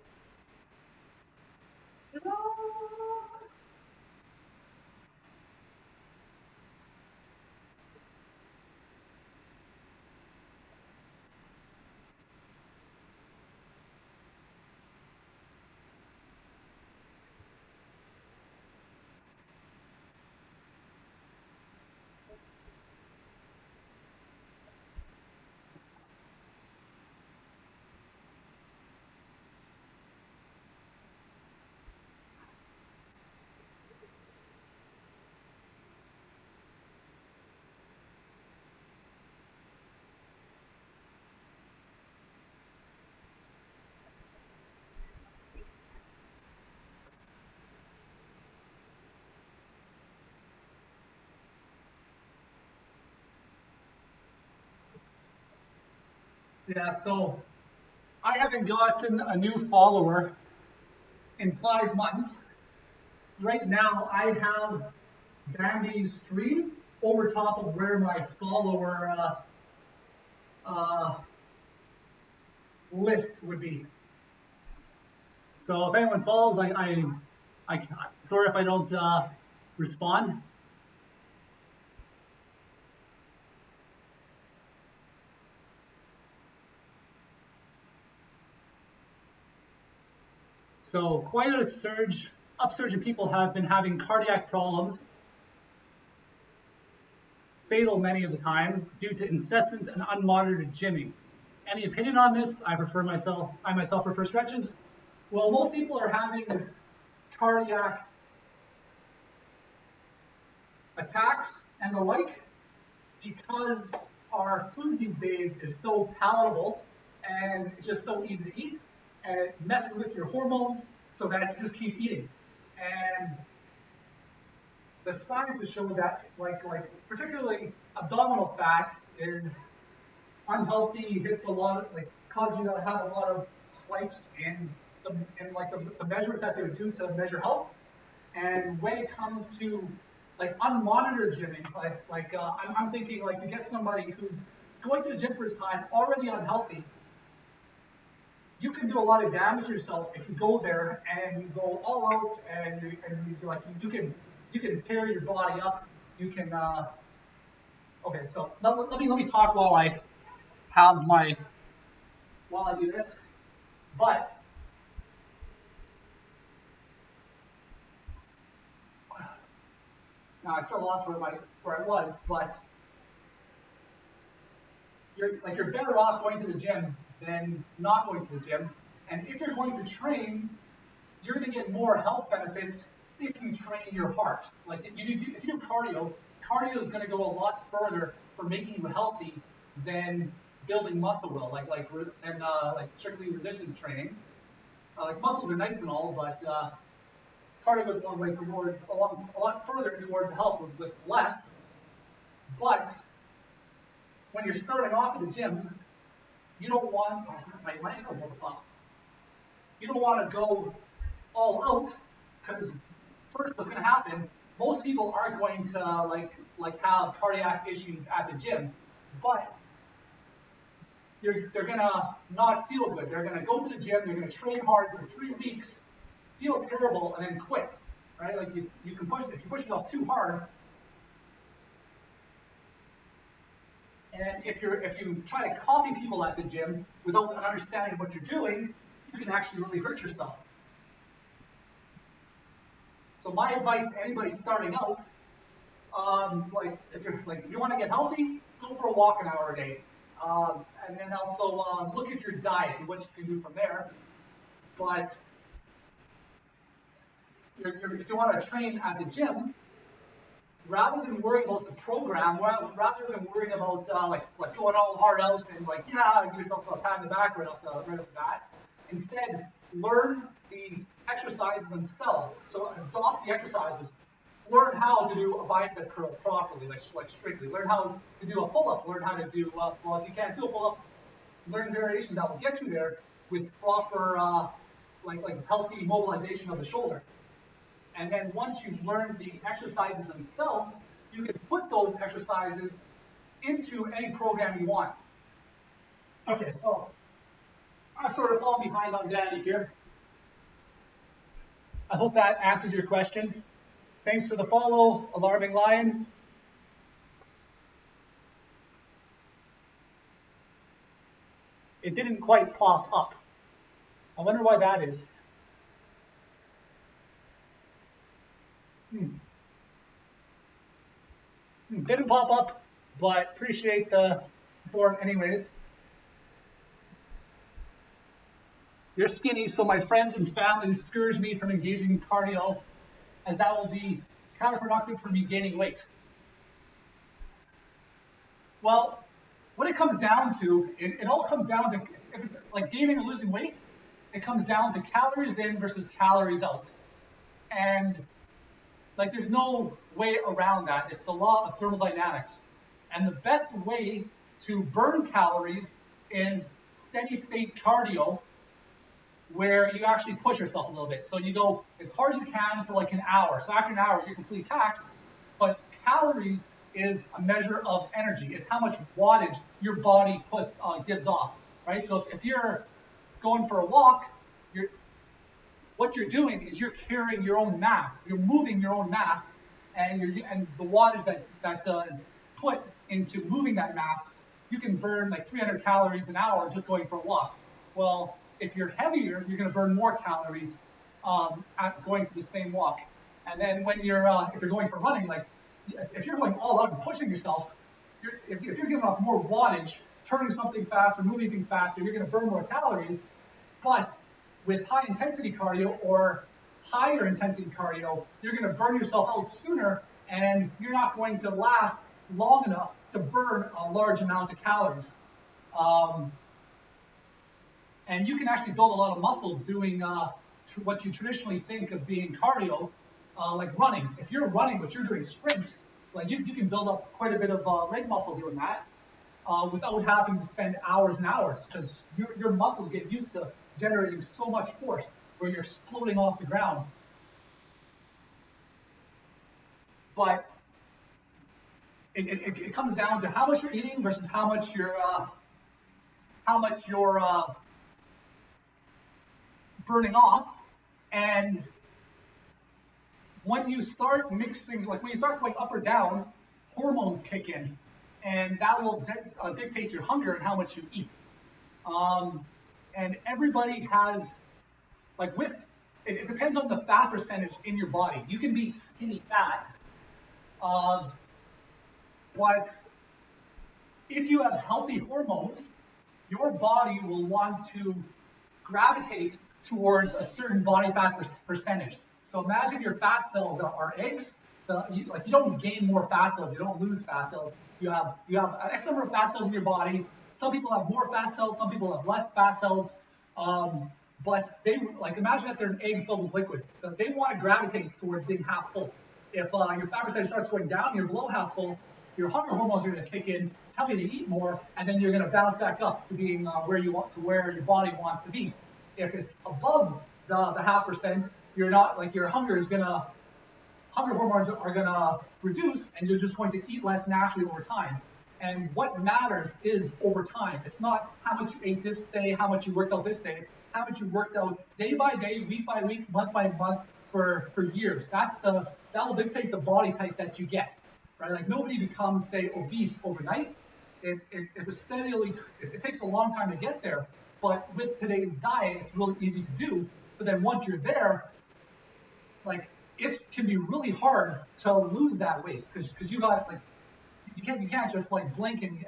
Yeah, so I haven't gotten a new follower in 5 months. Right now, I have Dandi's stream over top of where my follower list would be. So if anyone follows, I sorry if I don't respond. So quite a upsurge in people have been having cardiac problems, fatal many of the time, due to incessant and unmonitored gymming. Any opinion on this? I myself prefer stretches. Well, most people are having cardiac attacks and the like because our food these days is so palatable and it's just so easy to eat, and it messes with your hormones so that you just keep eating. And the science has shown that like particularly abdominal fat is unhealthy, hits a lot of, causes you to have a lot of spikes in the measurements that they would do to measure health. And when it comes to unmonitored gymming, I'm thinking you get somebody who's going to the gym first time, already unhealthy, you can do a lot of damage to yourself if you go there and you go all out and you can tear your body up. You can okay. So let me talk while I do this. But now I still lost where I was, but you're better off going to the gym than not going to the gym. And if you're going to train, you're going to get more health benefits if you train your heart. Like if you do cardio is going to go a lot further for making you healthy than building muscle will, like strictly resistance training. Like muscles are nice and all, but cardio goes a long way toward a lot further towards health with less. But when you're starting off at the gym, you don't want my ankle's about to pop. You don't want to go all out because first, what's going to happen? Most people aren't going to like have cardiac issues at the gym, but they're going to not feel good. They're going to go to the gym. They're going to train hard for 3 weeks, feel terrible, and then quit. Right? Like you can push if you push yourself too hard. And if you try to copy people at the gym without an understanding of what you're doing, you can actually really hurt yourself. So my advice to anybody starting out, if you want to get healthy, go for a walk an hour a day, and then also look at your diet and what you can do from there. But if you want to train at the gym, rather than worry about the program, rather than worrying about like going all hard out and give yourself a pat on the back right off the bat, instead learn the exercises themselves. So adopt the exercises. Learn how to do a bicep curl properly, like strictly. Learn how to do a pull-up. Learn how to do if you can't do a pull-up, learn variations that will get you there with proper healthy mobilization of the shoulder. And then once you've learned the exercises themselves, you can put those exercises into any program you want. Okay, so I've sort of fallen behind on Dandi here. I hope that answers your question. Thanks for the follow, Alarming Lion. It didn't quite pop up. I wonder why that is. Didn't pop up, but appreciate the support anyways. You're skinny, so my friends and family discourage me from engaging in cardio, as that will be counterproductive for me gaining weight. Well, what it comes down to, it all comes down to, if it's like gaining or losing weight, it comes down to calories in versus calories out. And there's no way around that. It's the law of thermodynamics. And the best way to burn calories is steady state cardio, where you actually push yourself a little bit. So you go as hard as you can for like an hour. So after an hour, you're completely taxed. But calories is a measure of energy. It's how much wattage your body gives off, right? So if you're going for a walk, what you're doing is you're carrying your own mass. You're moving your own mass, and the wattage that is put into moving that mass, you can burn like 300 calories an hour just going for a walk. Well, if you're heavier, you're going to burn more calories at going for the same walk. And then when if you're going for running, like if you're going all out and pushing yourself, if you're giving off more wattage, turning something faster, moving things faster, you're going to burn more calories. But with high intensity cardio or higher intensity cardio, you're going to burn yourself out sooner, and you're not going to last long enough to burn a large amount of calories. And you can actually build a lot of muscle doing what you traditionally think of being cardio, like running. If you're running, but you're doing sprints, like you can build up quite a bit of leg muscle doing that without having to spend hours and hours, because your muscles get used to generating so much force where you're exploding off the ground. But it comes down to how much you're eating versus how much you're burning off. And when you start mixing, like when you start going up or down, hormones kick in, and that will dictate your hunger and how much you eat. And everybody has, like it depends on the fat percentage in your body. You can be skinny fat, but if you have healthy hormones, your body will want to gravitate towards a certain body fat percentage. So imagine your fat cells are eggs. You don't gain more fat cells. You don't lose fat cells. You have an X number of fat cells in your body. Some people have more fat cells. Some people have less fat cells. But they imagine that they're an egg filled with liquid. So they want to gravitate towards being half full. If your fat percentage starts going down, you're below half full. Your hunger hormones are going to kick in, tell you to eat more, and then you're going to bounce back up to being where your body wants to be. If it's above the 0.5%, you're not your hunger hormones are gonna reduce, and you're just going to eat less naturally over time. And what matters is over time. It's not how much you ate this day, how much you worked out this day. It's how much you worked out day by day, week by week, month by month for years. That'll dictate the body type that you get, right? Like nobody becomes, say, obese overnight. It takes a long time to get there. But with today's diet, it's really easy to do. But then once you're there, it can be really hard to lose that weight because you got you can't just blink and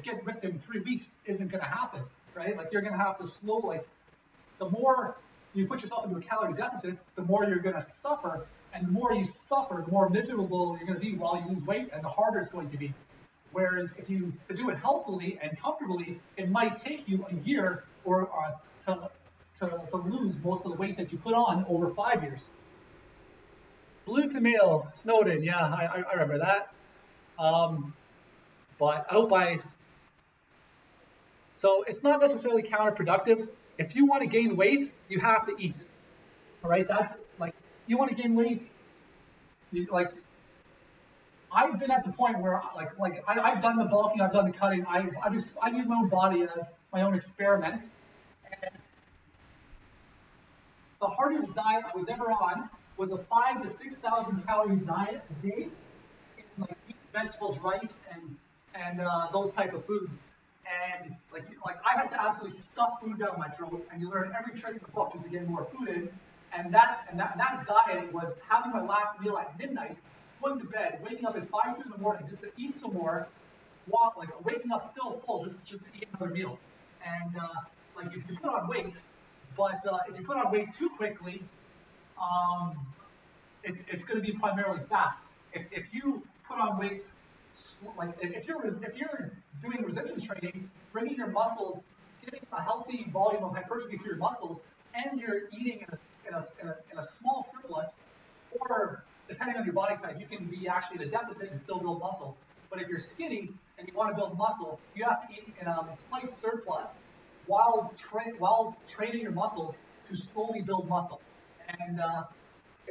get ripped in 3 weeks isn't going to happen, right? You're going to have to slow. The more you put yourself into a calorie deficit, the more you're going to suffer, and the more you suffer, the more miserable you're going to be while you lose weight, and the harder it's going to be. Whereas if you do it healthily and comfortably, it might take you a year or to lose most of the weight that you put on over 5 years. Blue to male, Snowden, yeah, I remember that. But so it's not necessarily counterproductive. If you want to gain weight, you have to eat. All right, you want to gain weight, I've been at the point where I've done the bulking, I've done the cutting, I've used my own body as my own experiment. And the hardest diet I was ever on was a 5,000 to 6,000 calorie diet a day, eating vegetables, rice, and those type of foods. And I had to absolutely stuff food down my throat, and you learn every trick in the book just to get more food in. And that diet was having my last meal at midnight, going to bed, waking up at 5:30 in the morning just to eat some more, waking up still full just to eat another meal. And you put on weight, but if you put on weight too quickly, it's going to be primarily fat. If you put on weight, if you're doing resistance training, bringing your muscles, giving a healthy volume of hypertrophy to your muscles, and you're eating in a small surplus, or depending on your body type, you can be actually in a deficit and still build muscle. But if you're skinny and you want to build muscle, you have to eat in a slight surplus while training your muscles to slowly build muscle. And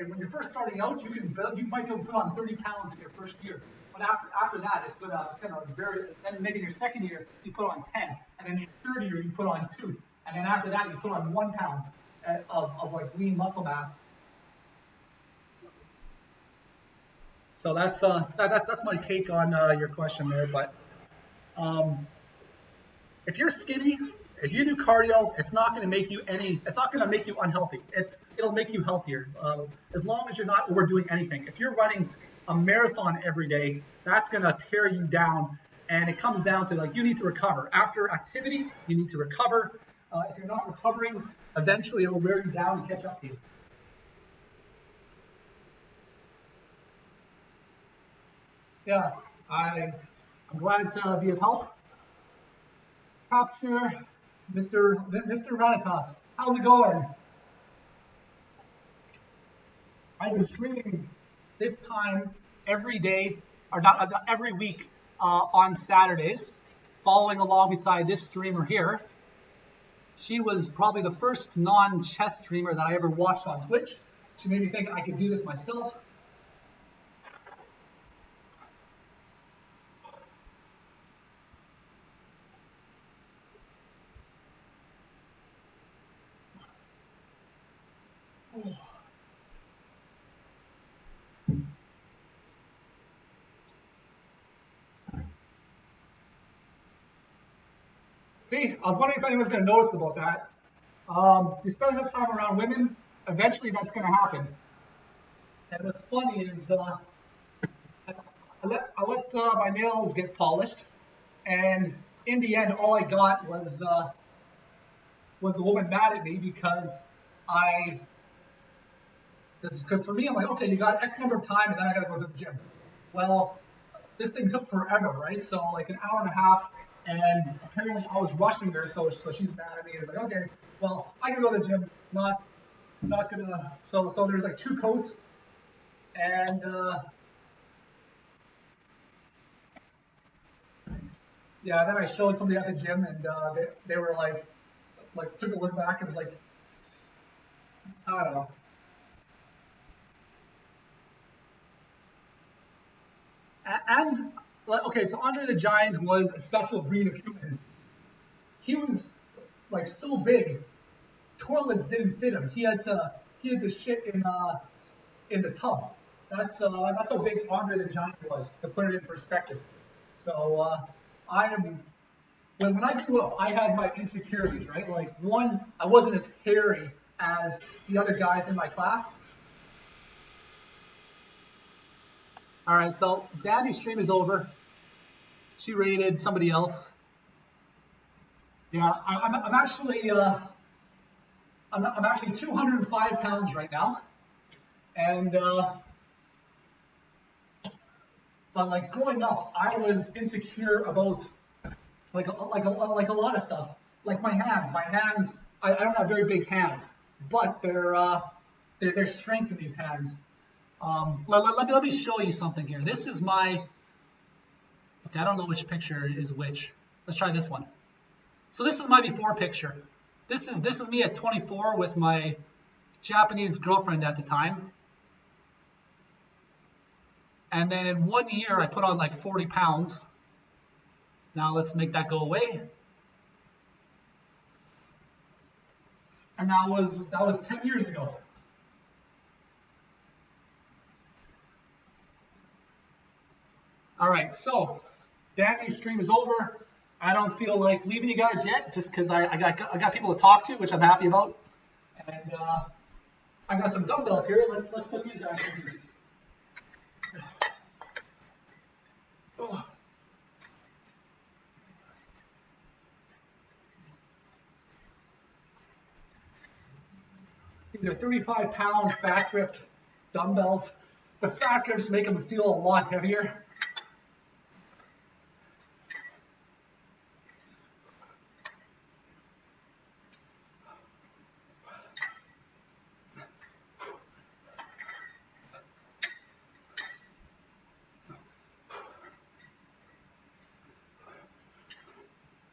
when you're first starting out, you might be able to put on 30 pounds in your first year. But after that, it's gonna vary. Then maybe in your second year, you put on 10, and then in your third year, you put on 2, and then after that, you put on 1 pound of lean muscle mass. So that's my take on your question there. But if you're skinny, if you do cardio, it's not going to make you unhealthy. It'll make you healthier as long as you're not overdoing anything. If you're running a marathon every day, that's going to tear you down, and it comes down to you need to recover after activity. You need to recover. If you're not recovering, eventually it will wear you down and catch up to you. Yeah, I'm glad to be of help. Capture, Mr. Ranata, how's it going? I've been streaming this time every day, or not every week, on Saturdays, following along beside this streamer here. She was probably the first non-chess streamer that I ever watched on Twitch. She made me think I could do this myself. See, I was wondering if anyone's going to notice about that. You spend enough time around women, eventually that's going to happen. And what's funny is I let my nails get polished, and in the end, all I got was the woman mad at me because because for me, I'm like, okay, you got X number of time, and then I got to go to the gym. Well, this thing took forever, right? So like an hour and a half, and apparently I was rushing her, so she's mad at me. It's like, okay, well, I can go to the gym, not gonna. So there's like 2 coats, and yeah, then I showed somebody at the gym, and they were like took a look back and was like, I don't know. And okay, so Andre the Giant was a special breed of human. He was like so big, toilets didn't fit him. He had to shit in the tub. That's how big Andre the Giant was, to put it in perspective. So I am when I grew up, I had my insecurities, right? Like one, I wasn't as hairy as the other guys in my class. All right, so Dandi's stream is over. She rated somebody else. Yeah, I'm actually I'm actually 205 pounds right now, and but like growing up, I was insecure about like a lot of stuff. Like my hands. I don't have very big hands, but there's strength in these hands. Let me show you something here. This is my. Okay, I don't know which picture is which. Let's try this one. So this is my before picture. This is me at 24 with my Japanese girlfriend at the time. And then in 1 year, I put on like 40 pounds. Now let's make that go away. And that was 10 years ago. All right, so Dandi's stream is over. I don't feel like leaving you guys yet, just because I got people to talk to, which I'm happy about. And I got some dumbbells here. Let's put these guys in here. Oh. These are 35-pound fat gripped dumbbells. The fat grips make them feel a lot heavier.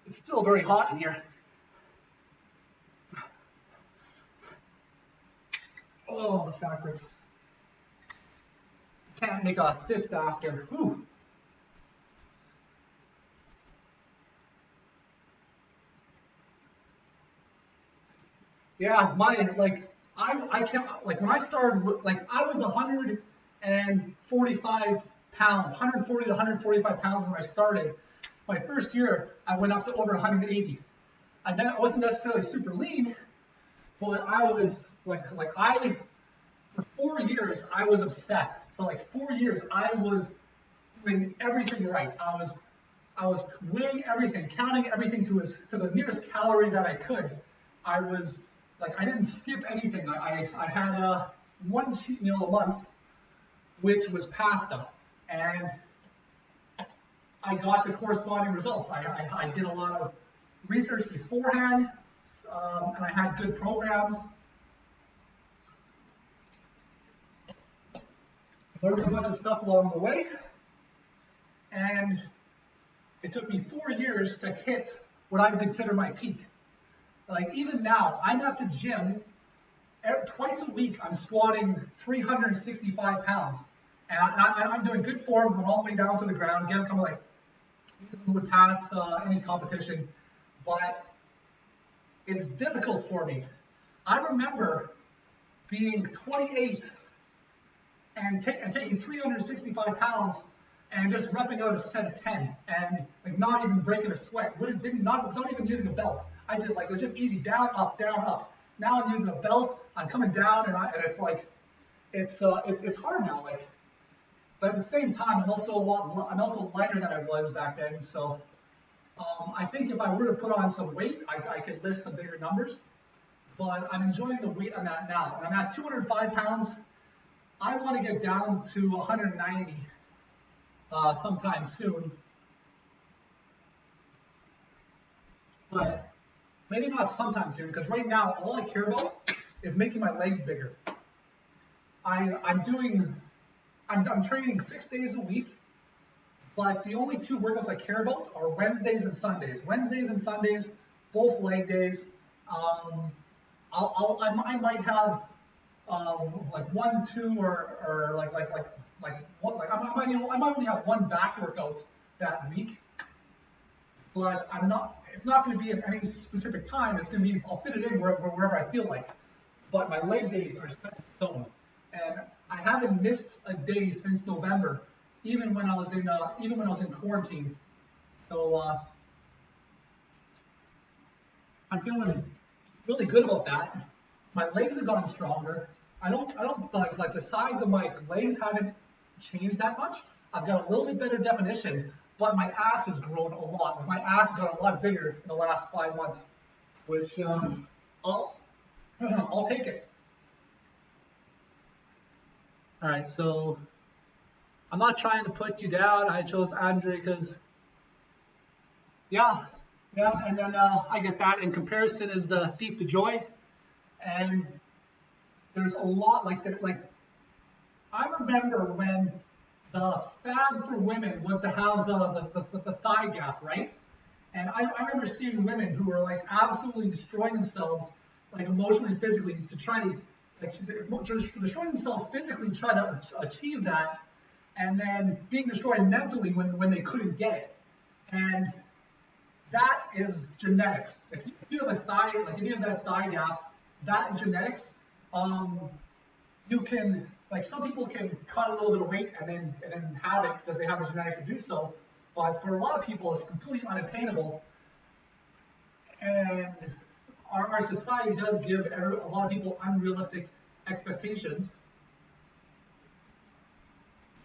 It's still very hot in here. Oh, the fat grips. Can't make a fist after. Whew. Yeah, I can't like when I started like I was 145 pounds, 140 to 145 pounds when I started. My first year, I went up to over 180. I wasn't necessarily super lean, but I was for 4 years I was obsessed. So like 4 years I was doing everything right. I was weighing everything, counting everything to the nearest calorie that I could. I was I didn't skip anything. I had one cheat meal a month, which was pasta, and I got the corresponding results. I did a lot of research beforehand, and I had good programs. Learned a bunch of stuff along the way, and it took me 4 years to hit what I would consider my peak. Like even now, I'm at the gym twice a week. I'm squatting 365 pounds, and I'm doing good form, going all the way down to the ground. Again, I'm like would pass any competition, but it's difficult for me. I remember being 28 and taking 365 pounds and just repping out a set of 10 and like not even breaking a sweat. Not even using a belt. I did like it was just easy down, up, down, up. Now I'm using a belt. I'm coming down and it's like it's hard now. Like, but at the same time, I'm also lighter than I was back then. So I think if I were to put on some weight, I could lift some bigger numbers. But I'm enjoying the weight I'm at now. And I'm at 205 pounds. I want to get down to 190 sometime soon. But maybe not sometime soon, because right now all I care about is making my legs bigger. I'm training 6 days a week, but the only two workouts I care about are Wednesdays and Sundays. Wednesdays and Sundays, both leg days. I might have like 1, 2, or I might only have one back workout that week, but it's not going to be at any specific time. It's going to be, I'll fit it in wherever I feel like. But my leg days are set in stone, and I haven't missed a day since November, even when I was in quarantine. So I'm feeling really good about that. My legs have gotten stronger. I don't like the size of my legs haven't changed that much. I've got a little bit better definition, but my ass has grown a lot. My ass got a lot bigger in the last 5 months, which I'll take it. All right, so I'm not trying to put you down. I chose Andre because, yeah, and then I get that. In comparison is the thief to joy, and there's a lot like that. Like, I remember when the fad for women was to have the thigh gap, right? And I remember seeing women who were like absolutely destroying themselves, like emotionally, physically, to try to destroy themselves physically, try to achieve that, and then being destroyed mentally when they couldn't get it. And that is genetics. If you have a thigh, like if you have that thigh gap, that is genetics. You can, like, some people can cut a little bit of weight and then have it because they have the genetics to do so. But for a lot of people, it's completely unattainable. And our society does give a lot of people unrealistic expectations.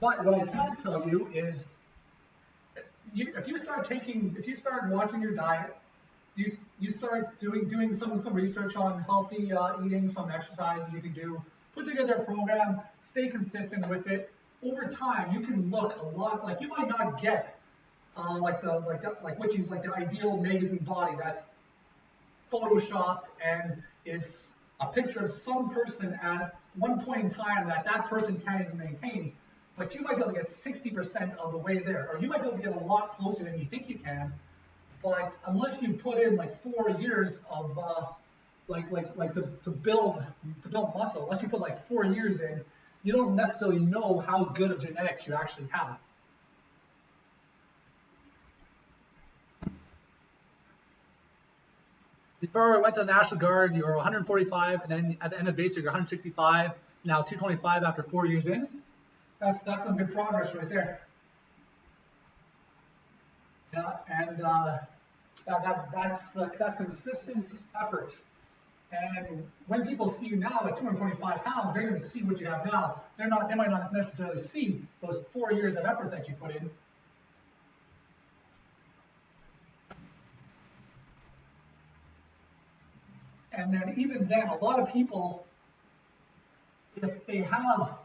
But what I can tell you is, if you start watching your diet, you start doing some research on healthy eating, some exercises you can do, put together a program, stay consistent with it. Over time, you can look a lot like, you might not get the ideal magazine body that's photoshopped and is a picture of some person at one point in time that person can't even maintain. But you might be able to get 60% of the way there, or you might be able to get a lot closer than you think you can. But unless you put in like 4 years of to build muscle, unless you put like 4 years in, you don't necessarily know how good of genetics you actually have. Before I went to the National Guard, you were 145, and then at the end of basic, you're 165. Now 225 after 4 years in. That's some good progress right there. Yeah, and that's consistent effort. And when people see you now at 225 pounds, they're going to see what you have now. They might not necessarily see those 4 years of effort that you put in. And then even then, a lot of people, if they have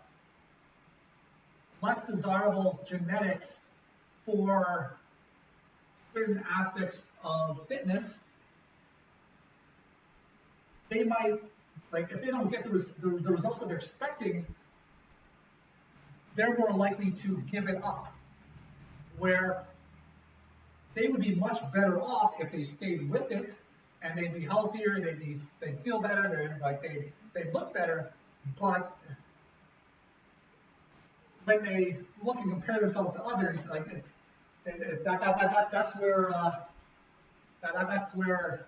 less desirable genetics for certain aspects of fitness, they might, like, if they don't get the results that they're expecting, they're more likely to give it up. Where they would be much better off if they stayed with it, and they'd be healthier, they'd feel better, they'd look better. But when they look and compare themselves to others, like that's where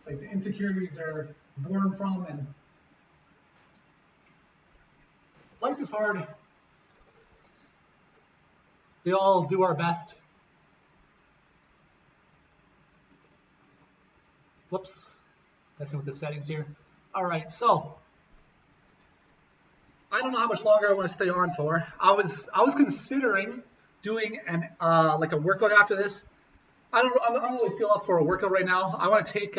like the insecurities are born from, life is hard. We all do our best. Whoops, messing with the settings here. All right, so I don't know how much longer I want to stay on for. I was considering doing an like a workout after this. I don't really feel up for a workout right now. I want to take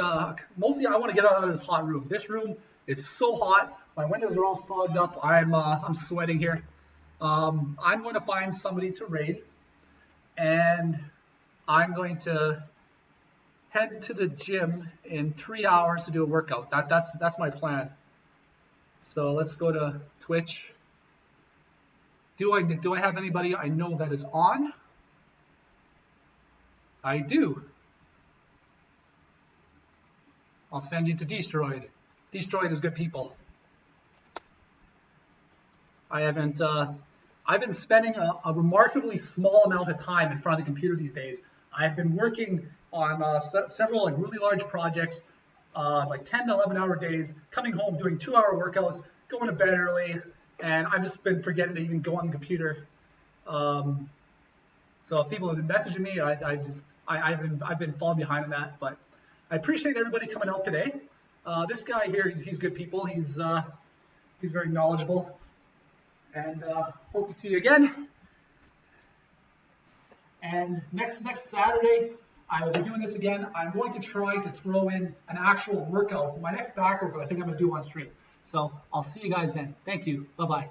mostly I want to get out of this hot room. This room is so hot. My windows are all fogged up. I'm sweating here. I'm going to find somebody to raid, and I'm going to head to the gym in 3 hours to do a workout. That's my plan. So let's go to Twitch. Do I have anybody I know that is on? I do. I'll send you to Destroyed. Destroyed is good people. I've been spending a remarkably small amount of time in front of the computer these days. I've been working on several like really large projects, like 10 to 11 hour days, coming home, doing 2 hour workouts, going to bed early, and I've just been forgetting to even go on the computer. So if people have been messaging me, I've been falling behind on that, but I appreciate everybody coming out today. This guy here, he's good people. He's very knowledgeable, and hope to see you again. And next Saturday, I will be doing this again. I'm going to try to throw in an actual workout. My next back workout, I think I'm going to do on stream. So I'll see you guys then. Thank you. Bye-bye.